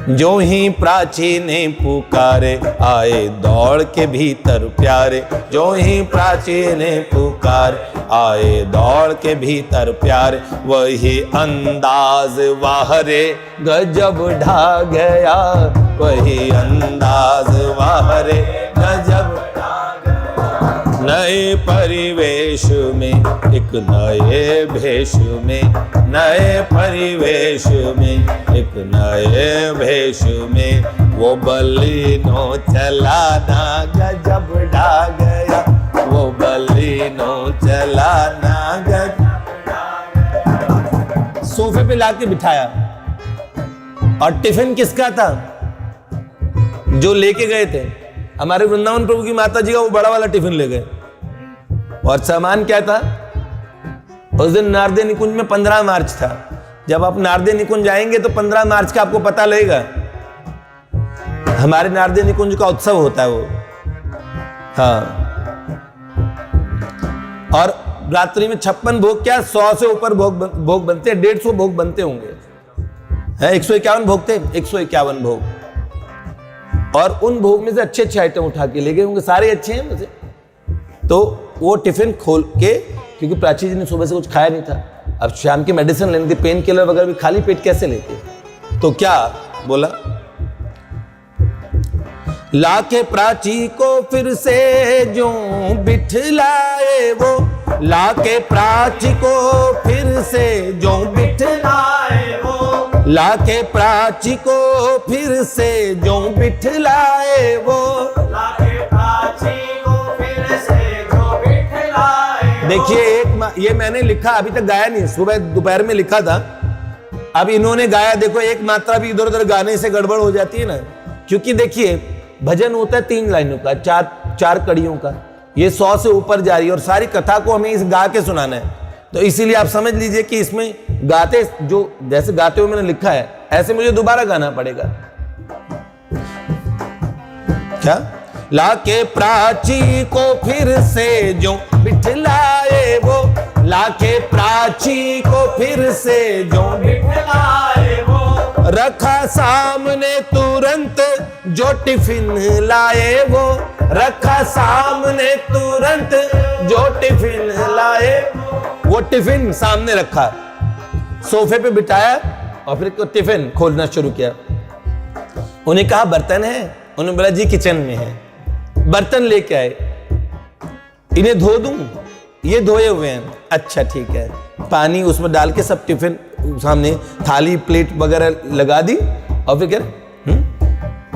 जो ही प्राची ने पुकारे आए दौड़ के भीतर प्यारे, जो ही प्राची ने पुकारे आए दौड़ के भीतर प्यारे। वही अंदाज वाहरे गजब ढा गया, वही अंदाज वाहरे गजब ढा गया। नए परिवेश में एक नए भेष में, नए परिवेश में एक नए भेष में वो बलिनो चलाना गजब ढा गया, वो बलिनो चलाना गजब ढा गया। सोफे पे लाके बिठाया और टिफिन किसका था? जो लेके गए थे हमारे वृंदावन प्रभु की माता जी का, वो बड़ा वाला टिफिन ले गए। और सामान क्या था? उस दिन नारदे निकुंज में 15 मार्च था। जब आप नारदे निकुंज जाएंगे तो 15 मार्च का आपको पता लगेगा। हमारे नारदे निकुंज का उत्सव होता है वो। हाँ, और रात्रि में 56 भोग, क्या 100 से ऊपर भोग बनते हैं, 150 भोग बनते होंगे। 151 भोग थे, 151 भोग। और उन भोग में से अच्छे अच्छे आइटम उठा के ले गए होंगे, सारे अच्छे हैं वैसे। तो वो टिफिन खोल के, क्योंकि प्राची जी ने सुबह से कुछ खाया नहीं था, अब शाम की मेडिसिन लेनी थी, पेन किलर वगैरह भी खाली पेट कैसे लेते, तो क्या बोला? लाके प्राची को फिर से जो बिठलाए वो, लाके प्राची को फिर से जो बिठलाए वो, लाके प्राची को फिर से जो बिठलाए वो, लाके प्राची को फिर से जो बिठलाए। देखिए ये मैंने लिखा, अभी तक गाया नहीं, सुबह दोपहर में लिखा था, अब इन्होंने गाया। देखो एक मात्रा भी इधर उधर गाने से गड़बड़ हो जाती है ना, क्योंकि देखिए भजन होता है 3 लाइनों का, 4 कड़ियों का, ये 100 से ऊपर जा रही है और सारी कथा को हमें इस गा के सुनाना है। तो इसीलिए आप समझ लीजिए कि इसमें गाते, जो जैसे गाते हुए मैंने लिखा है ऐसे मुझे दोबारा गाना पड़ेगा। क्या? लाके प्राची को फिर से जो बिठलाए वो, लाके प्राची को फिर से जो बिठलाए वो, रखा सामने तुरंत जो टिफिन लाए वो, रखा सामने तुरंत जो टिफिन लाए वो टिफिन सामने रखा, सोफे पे बिठाया और फिर टिफिन खोलना शुरू किया। उन्हें कहा बर्तन है, उन्होंने बोला जी किचन में है। बर्तन लेके आए, इन्हें धो दूं? ये धोए हुए हैं। अच्छा ठीक है, पानी उसमें डाल के सब टिफिन सामने थाली प्लेट वगैरह लगा दी और फिर क्या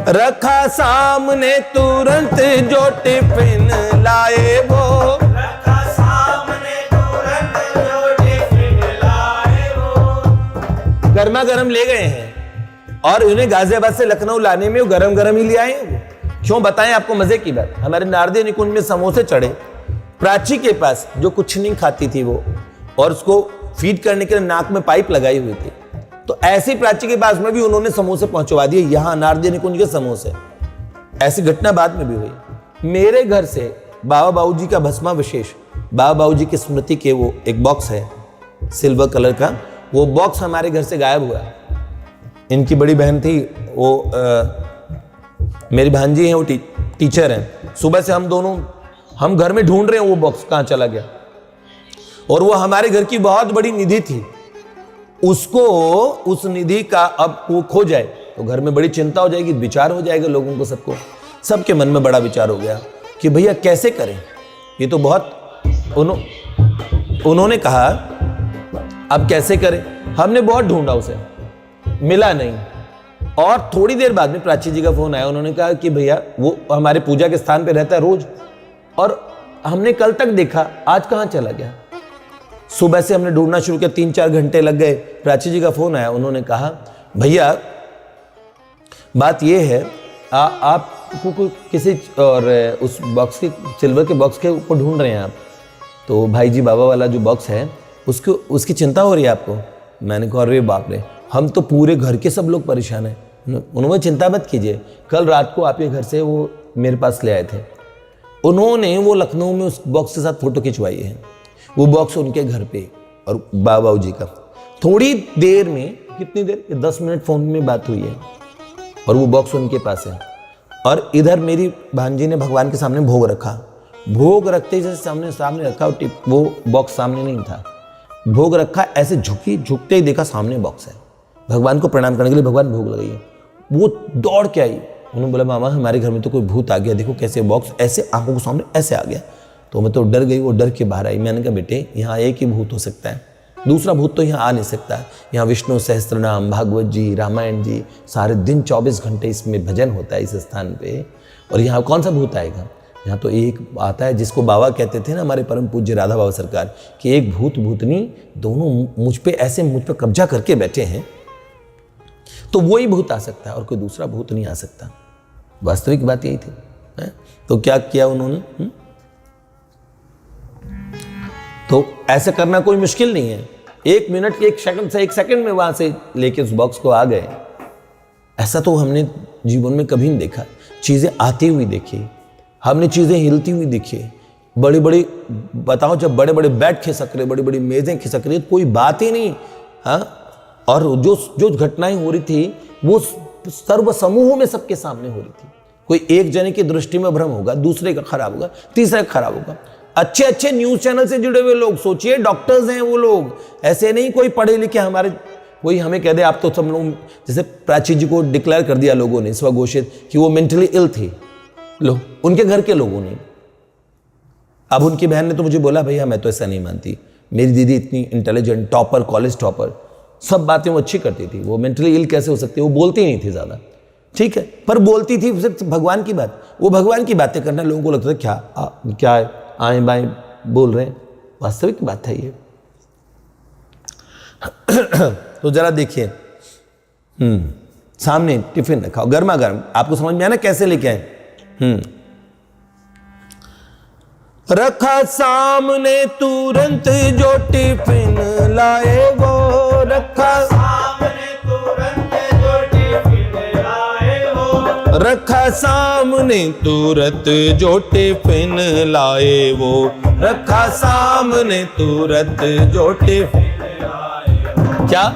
रखा सामने तुरंत जो टिफिन लाए वो, रखा सामने तुरंत जो टिफिन लाए वो। गर्मा गर्म ले गए हैं और उन्हें गाजियाबाद से लखनऊ लाने में वो गरम गरम ही ले आए हैं। क्यों बताएं आपको मजे की बात, हमारे नारदीय निकुंज में समोसे चढ़े, प्राची के पास जो कुछ नहीं खाती थी वो, और उसको फीड करने के लिए नाक में पाइप लगाई हुई थी, तो ऐसी प्राची के पास में भी उन्होंने समोसे पहुंचवा दिए, यहां नारदीय निकुंज के समोसे। ऐसी घटना बाद में भी हुई। मेरे घर से बाबा बाबूजी का भस्मा विशेष, बाबा बाबूजी की स्मृति के वो एक बॉक्स है सिल्वर कलर का, वो बॉक्स हमारे घर से गायब हुआ। इनकी बड़ी बहन थी वो मेरी भांजी हैं, वो टीचर हैं। सुबह से हम घर में ढूंढ रहे हैं वो बॉक्स कहाँ चला गया, और वो हमारे घर की बहुत बड़ी निधि थी। उसको, उस निधि का अब वो खो जाए तो घर में बड़ी चिंता हो जाएगी, विचार हो जाएगा लोगों को, सबके मन में बड़ा विचार हो गया कि भैया कैसे करें, ये तो बहुत उन्होंने कहा अब कैसे करें। हमने बहुत ढूंढा, उसे मिला नहीं, और थोड़ी देर बाद में प्राची जी का फोन आया। उन्होंने कहा कि भैया वो हमारे पूजा के स्थान पे रहता है रोज, और हमने कल तक देखा, आज कहां चला गया। सुबह से हमने ढूंढना शुरू किया, 3-4 घंटे लग गए। प्राची जी का फोन आया, उन्होंने कहा भैया बात ये है आपको किसी और उस बॉक्स के, सिल्वर के बॉक्स के ऊपर ढूंढ रहे हैं आप, तो भाई जी बाबा वाला जो बॉक्स है उसकी चिंता हो रही है आपको। मैंने कहा अरे बाप रे, हम तो पूरे घर के सब लोग परेशान हैं। उन्होंने चिंता मत कीजिए, कल रात को आपके घर से वो मेरे पास ले आए थे, उन्होंने वो लखनऊ में उस बॉक्स के साथ फोटो खिंचवाई है, वो बॉक्स उनके घर पे और बाबा जी का। थोड़ी देर में, कितनी देर, 10 मिनट फोन में बात हुई है और वो बॉक्स उनके पास है। और इधर मेरी भांजी ने भगवान के सामने भोग रखा, भोग रखते ही जैसे सामने रखा, वो बॉक्स सामने नहीं था, भोग रखा, ऐसे झुकते ही देखा सामने बॉक्स है। भगवान को प्रणाम करने के लिए भगवान भोग लगाइए, वो दौड़ के आई। उन्होंने बोला मामा हमारे घर में तो कोई भूत आ गया, देखो कैसे बॉक्स ऐसे आंखों के सामने ऐसे आ गया। तो मैं तो डर गई, वो डर के बाहर आई। मैंने कहा बेटे यहाँ एक ही भूत हो सकता है, दूसरा भूत तो यहाँ आ नहीं सकता। यहाँ विष्णु सहस्त्रनाम, भागवत जी, रामायण जी, सारे दिन 24 घंटे इसमें भजन होता है इस स्थान पे, और यहाँ कौन सा भूत आएगा। यहाँ तो एक आता है जिसको बाबा कहते थे ना हमारे परम पूज्य राधा बाबा सरकार, कि एक भूत भूतनी दोनों मुझ पे कब्जा करके बैठे हैं, तो वही भूत आ सकता है और कोई दूसरा भूत नहीं आ सकता। वास्तविक बात यही थी है? तो क्या किया उन्होंने तो ऐसा करना कोई मुश्किल नहीं है, 1 मिनट 1 सेकंड में वहां से लेके उस बॉक्स को आ गए। ऐसा तो हमने जीवन में कभी नहीं देखा। चीजें आती हुई देखी, हमने चीजें हिलती हुई देखी, बड़ी बड़ी, बताओ जब बड़े बड़े बेड खिसक रहे, बड़ी बड़ी मेजें खिसक रही, कोई बात ही नहीं। हाँ, और जो घटनाएं हो रही थी वो सर्व समूहों में सबके सामने हो रही थी। कोई एक जने की दृष्टि में भ्रम होगा, दूसरे का खराब होगा, तीसरे का खराब होगा। अच्छे अच्छे न्यूज चैनल से जुड़े हुए लोग, सोचिए डॉक्टर्स हैं वो लोग, ऐसे नहीं कोई पढ़े लिखे हमारे, कोई हमें कह दे आप तो सब लोग, जैसे प्राची जी को डिक्लेयर कर दिया लोगों ने स्वघोषित कि वो मेंटली इल थी, लो उनके घर के लोगों ने। अब उनकी बहन ने तो मुझे बोला भैया मैं तो ऐसा नहीं मानती, मेरी दीदी इतनी इंटेलिजेंट, टॉपर, कॉलेज टॉपर, सब बातें वो अच्छी करती थी, वो मेंटली इल कैसे हो सकती है, वो बोलती नहीं थी ज़्यादा, ठीक है, पर बोलती थी सिर्फ भगवान की बात। वो भगवान की बातें करना लोगों को लगता था क्या आए बाएं बोल रहे हैं, वास्तविक बात है ये। तो जरा देखिए, सामने टिफिन रखा गर्मा गर्म, आपको समझ में आया ना कैसे लेके आए। रखा सामने तुरंत जो टिफिन लाए वो, रखा सामने तुरंत जो टिफिन लाए वो, रखा सामने तुरंत जो टिफिन लाए वो, रखा सामने तुरंत जो टिफिन लाए वो। क्या?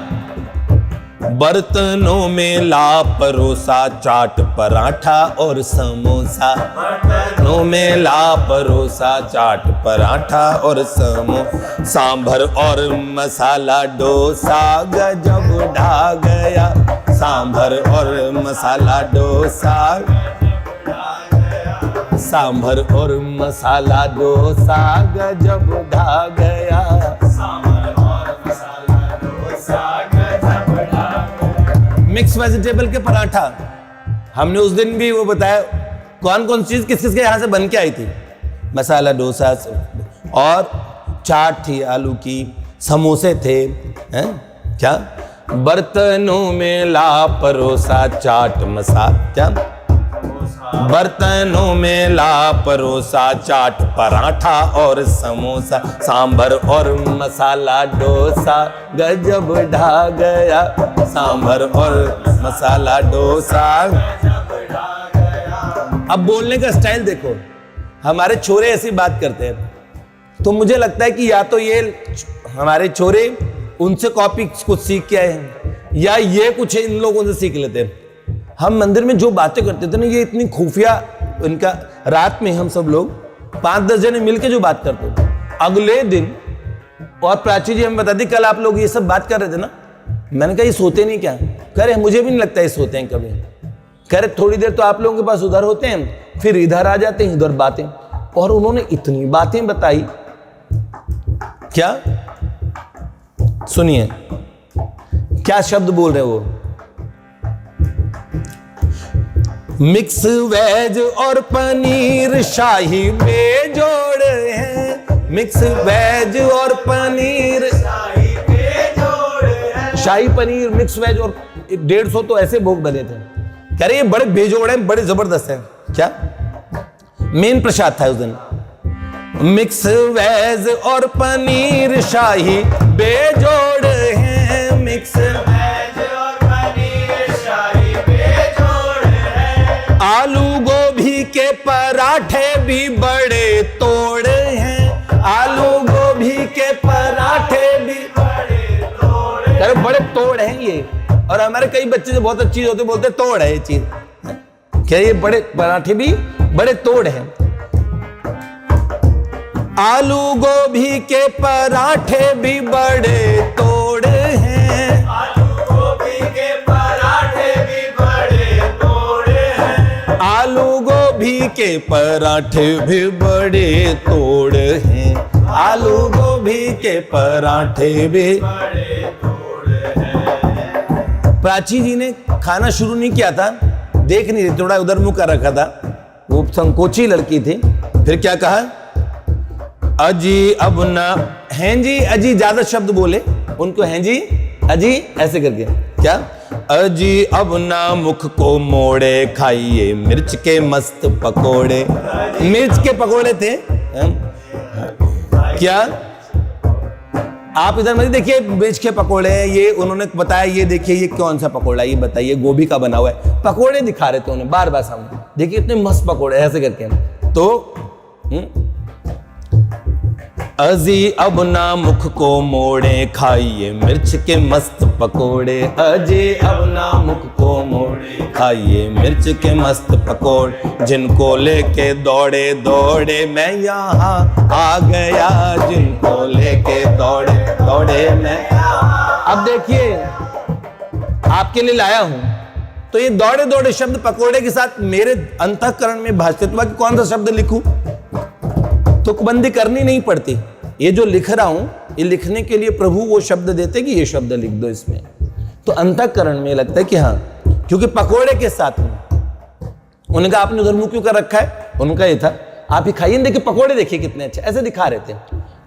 बर्तनों में ला परोसा चाट पराठा और समोसा, बर्तनों में ला परोसा चाट पराठा और समोसा, सांभर और मसाला डोसा गजब ढा गया, सांभर और मसाला डोसा, सांभर और मसाला डोसा गजब ढा गया, सांभर और मसाला डोसा गजब ढा गया। मिक्स वेजिटेबल के पराठा, हमने उस दिन भी वो बताया कौन कौन चीज किस किस के यहाँ से बन के आई थी। मसाला डोसा और चाट थी आलू की, समोसे थे, हैं क्या? बर्तनों में ला परोसा चाट मसाला, क्या? बर्तनों में ला परोसा चाट पराठा और समोसा, सांभर और मसाला डोसा गजब ढा गया, सांभर और मसाला डोसा। अब बोलने का स्टाइल देखो, हमारे छोरे ऐसी बात करते हैं तो मुझे लगता है कि या तो ये हमारे छोरे उनसे कॉपी कुछ सीख के आए हैं या ये कुछ इन लोगों से सीख लेते हैं। हम मंदिर में जो बातें करते थे ना, ये इतनी खुफिया, इनका रात में हम सब लोग 5-10 जने मिलके जो बात करते थे, अगले दिन, और प्राची जी हमें बताती कल आप लोग ये सब बात कर रहे थे ना, मैंने कहा ये सोते नहीं क्या? कह रहे मुझे भी नहीं लगता ये सोते हैं कभी। कह रहे थोड़ी देर तो आप लोगों के पास उधर होते हैं, फिर इधर आ जाते हैं, इधर बातें। और उन्होंने इतनी बातें बताई, क्या सुनिए क्या शब्द बोल रहे वो, मिक्स वेज और पनीर शाही बेजोड़ है, मिक्स वेज और पनीर शाही बेजोड़ है, शाही पनीर मिक्स वेज और 150 तो ऐसे भोग बने थे। कह रहे ये बड़े बेजोड़ हैं, बड़े जबरदस्त हैं। क्या मेन प्रसाद था उस दिन? मिक्स वेज और पनीर शाही बेजोड़ है, मिक्स वेज और पनीर शाही बेजोड़ है, आलू गोभी के पराठे भी बड़े तोड़ हैं, आलू गोभी के पराठे भी बड़े तोड़ हैं। अरे बड़े तोड़ हैं ये। और हमारे कई बच्चे जो बहुत अच्छी होते बोलते तोड़ है ये चीज, क्या ये बड़े पराठे भी बड़े तोड़ हैं। आलू गोभी के पराठे भी बड़े तोड़ हैं, आलू गोभी के पराठे भी बड़े तोड़ हैं, आलू गोभी के पराठे भी बड़े तोड़ हैं, आलू गोभी के पराठे भी बड़े तोड़ हैं। प्राची जी ने खाना शुरू नहीं किया था, देख नहीं रही, थोड़ा उधर मुंह कर रखा था, वो संकोची लड़की थी। फिर क्या कहा? अजी अब ना, हैं जी अजी, ज्यादा शब्द बोले उनको, हैं जी अजी ऐसे करके। क्या? अजी अब ना मुख को मोड़े, खाइए मिर्च के मस्त पकोड़े। मिर्च के पकोड़े थे। क्या आप इधर मत देखिए, मिर्च के पकोड़े हैं ये, उन्होंने बताया ये देखिए ये कौन सा पकोड़ा, ये बताइए गोभी का बना हुआ है। पकोड़े दिखा रहे थे उन्हें बार बार सामने, देखिए इतने मस्त पकोड़े ऐसे करके। तो अजी अब ना मुख को मोड़े, खाइए मिर्च के मस्त पकोड़े, अजी अब ना मुख को मोड़े, खाइए मिर्च के मस्त पकोड़े, जिनको लेके दौड़े दौड़े मैं यहाँ आ गया, जिनको लेके दौड़े दौड़े मैं। अब देखिए आपके लिए लाया हूं, तो ये दौड़े दौड़े शब्द पकोड़े के साथ मेरे अंतःकरण में भासते, तो बाकी कौन सा शब्द लिखूं? तुकबंदी करनी नहीं पड़ती। ये जो लिख रहा हूं, ये लिखने के लिए प्रभु वो शब्द देते कि ये शब्द लिख दो इसमें, तो अंतःकरण में लगता है कि हाँ, क्योंकि पकोड़े के साथ में उन्होंने कहा आपने उधर मुंह क्यों कर रखा है? उनका ये था आप ही खाइए, देखिए पकोड़े देखिए कितने अच्छे, ऐसे दिखा रहे थे।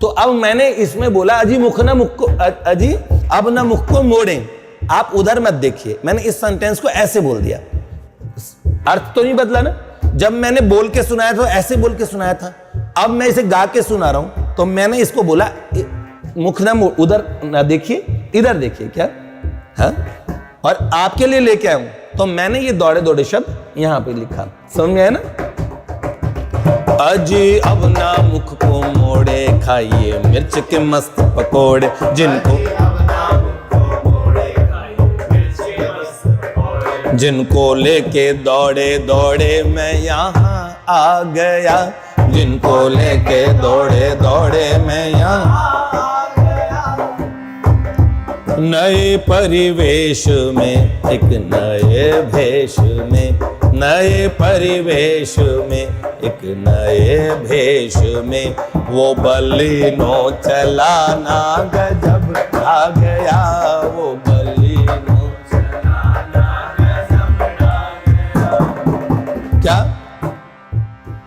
तो अब मैंने इसमें बोला अजी मुख ना मुख को, अजी अब ना मुख को मोड़ें, आप उधर मत देखिए। मैंने इस सेंटेंस को ऐसे बोल दिया, अर्थ तो नहीं बदला ना। जब मैंने बोल के सुनाया था ऐसे बोल के सुनाया था, अब मैं इसे गा के सुना रहा हूं, तो मैंने इसको बोला मुख ना उधर ना देखिए, इधर देखिए। क्या हाँ? और आपके लिए लेके आया हूं, तो मैंने ये दौड़े दौड़े शब्द यहां पे लिखा, समझ में आया ना। अजी अब ना मुख को मोड़े, खाइए मिर्च के मस्त पकोड़े, जिनको लेके दौड़े दौड़े मैं यहाँ आ गया, जिनको लेके दौड़े दौड़े मैं यहाँ नए परिवेश में, एक नए भेष में, नए परिवेश में, एक नए भेष में, वो बलिनो चलाना गजब आ गया, वो बलिनो चलाना गजब आ गया। क्या?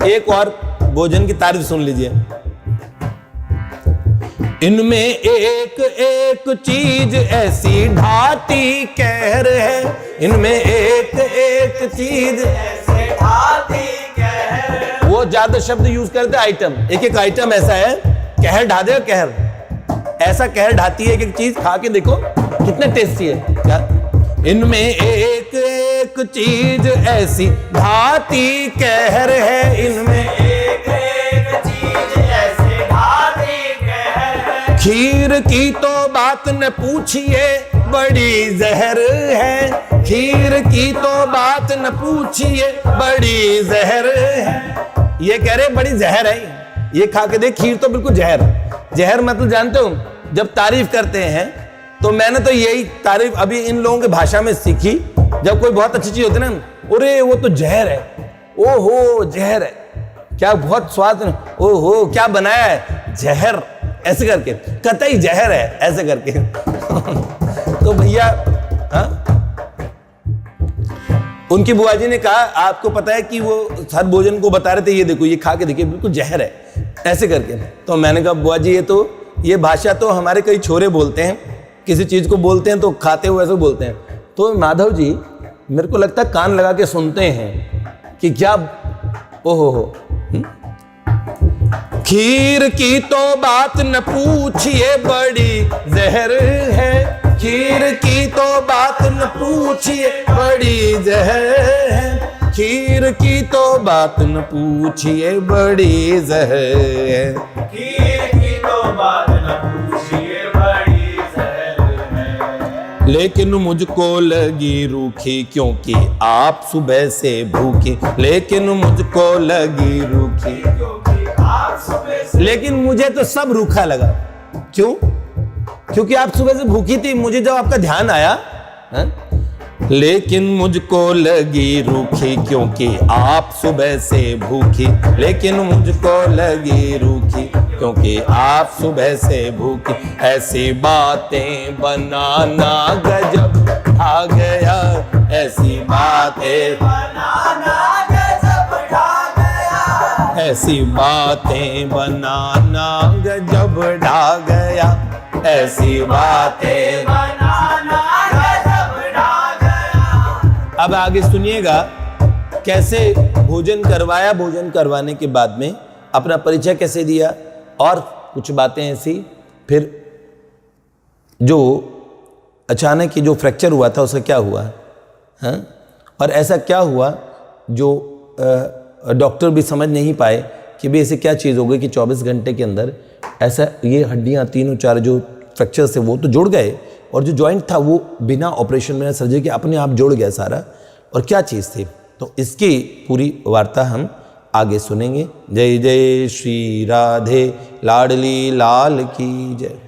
एक और भोजन की तारीफ सुन लीजिए। इनमें एक एक चीज ऐसी ढाती कहर है, इनमें एक एक चीज ऐसी ढाती कहर है। वो ज्यादा शब्द यूज करते आइटम, एक एक आइटम ऐसा है, कहर ढा दे, कहर ऐसा कहर ढाती है, एक एक चीज खा के देखो कितने टेस्टी है। क्या? इनमें एक एक चीज ऐसी ढाती कहर है, इनमें एक एक चीज ऐसी ढाती कहर है। खीर की तो बात न पूछिए बड़ी जहर है, खीर की तो बात न पूछिए बड़ी जहर है। ये कह रहे बड़ी जहर है, ये खा के देख, खीर तो बिल्कुल जहर। जहर मतलब जानते हो, जब तारीफ करते हैं तो मैंने तो यही तारीफ अभी इन लोगों की भाषा में सीखी, जब कोई बहुत अच्छी चीज होती है ना, अरे वो तो जहर है, ओहो जहर है, क्या बहुत स्वाद, ओहो क्या बनाया है, जहर, ऐसे करके, कतई जहर है, ऐसे करके। तो भैया उनकी बुआ जी ने कहा आपको पता है कि वो हर भोजन को बता रहे थे, ये देखो ये खा के देखिए बिल्कुल जहर है, ऐसे करके। तो मैंने कहा बुआ जी ये भाषा तो हमारे कई छोरे बोलते हैं, किसी चीज को बोलते हैं तो खाते हुए ऐसे बोलते हैं। तो माधव जी मेरे को लगता है कान लगा के सुनते हैं कि क्या, ओहो हो। खीर की तो बात न पूछिए बड़ी जहर है, खीर की तो बात न पूछिए बड़ी जहर है, खीर की तो बात न पूछिए बड़ी जहर है, खीर की तो बात न पूछिए बड़ी जहर है। लेकिन मुझको लगी रूखी क्योंकि आप सुबह से भूखी, लेकिन मुझको लगी रूखी क्योंकि आप सुबह से, लेकिन मुझे तो सब रूखा लगा। क्यों? क्योंकि आप सुबह से भूखी थी, मुझे जब आपका ध्यान आया लेकिन मुझको लगी रूखी क्योंकि आप सुबह से भूखी, लेकिन मुझको लगी रूखी क्योंकि आप सुबह से भूखी, ऐसी बातें बनाना गजब आ गया, ऐसी बातें बनाना गजब ढा गया, ऐसी बातें बनाना गजब ढा गया, ऐसी बातें बनाना गजब ढा गया। अब आगे सुनिएगा कैसे भोजन करवाया, भोजन करवाने के बाद में अपना परिचय कैसे दिया और कुछ बातें ऐसी। फिर जो अचानक ही जो फ्रैक्चर हुआ था उसका क्या हुआ, हाँ? और ऐसा क्या हुआ जो डॉक्टर भी समझ नहीं पाए कि भाई ऐसे क्या चीज़ हो गई कि 24 घंटे के अंदर ऐसा ये हड्डियाँ तीनों चार जो फ्रैक्चर से वो तो जुड़ गए, और जो जॉइंट था वो बिना ऑपरेशन में सर्जरी के अपने आप जुड़ गया सारा, और क्या चीज़ थी। तो इसकी पूरी वार्ता हम आगे सुनेंगे। जय जय श्री राधे लाडली लाल की जय।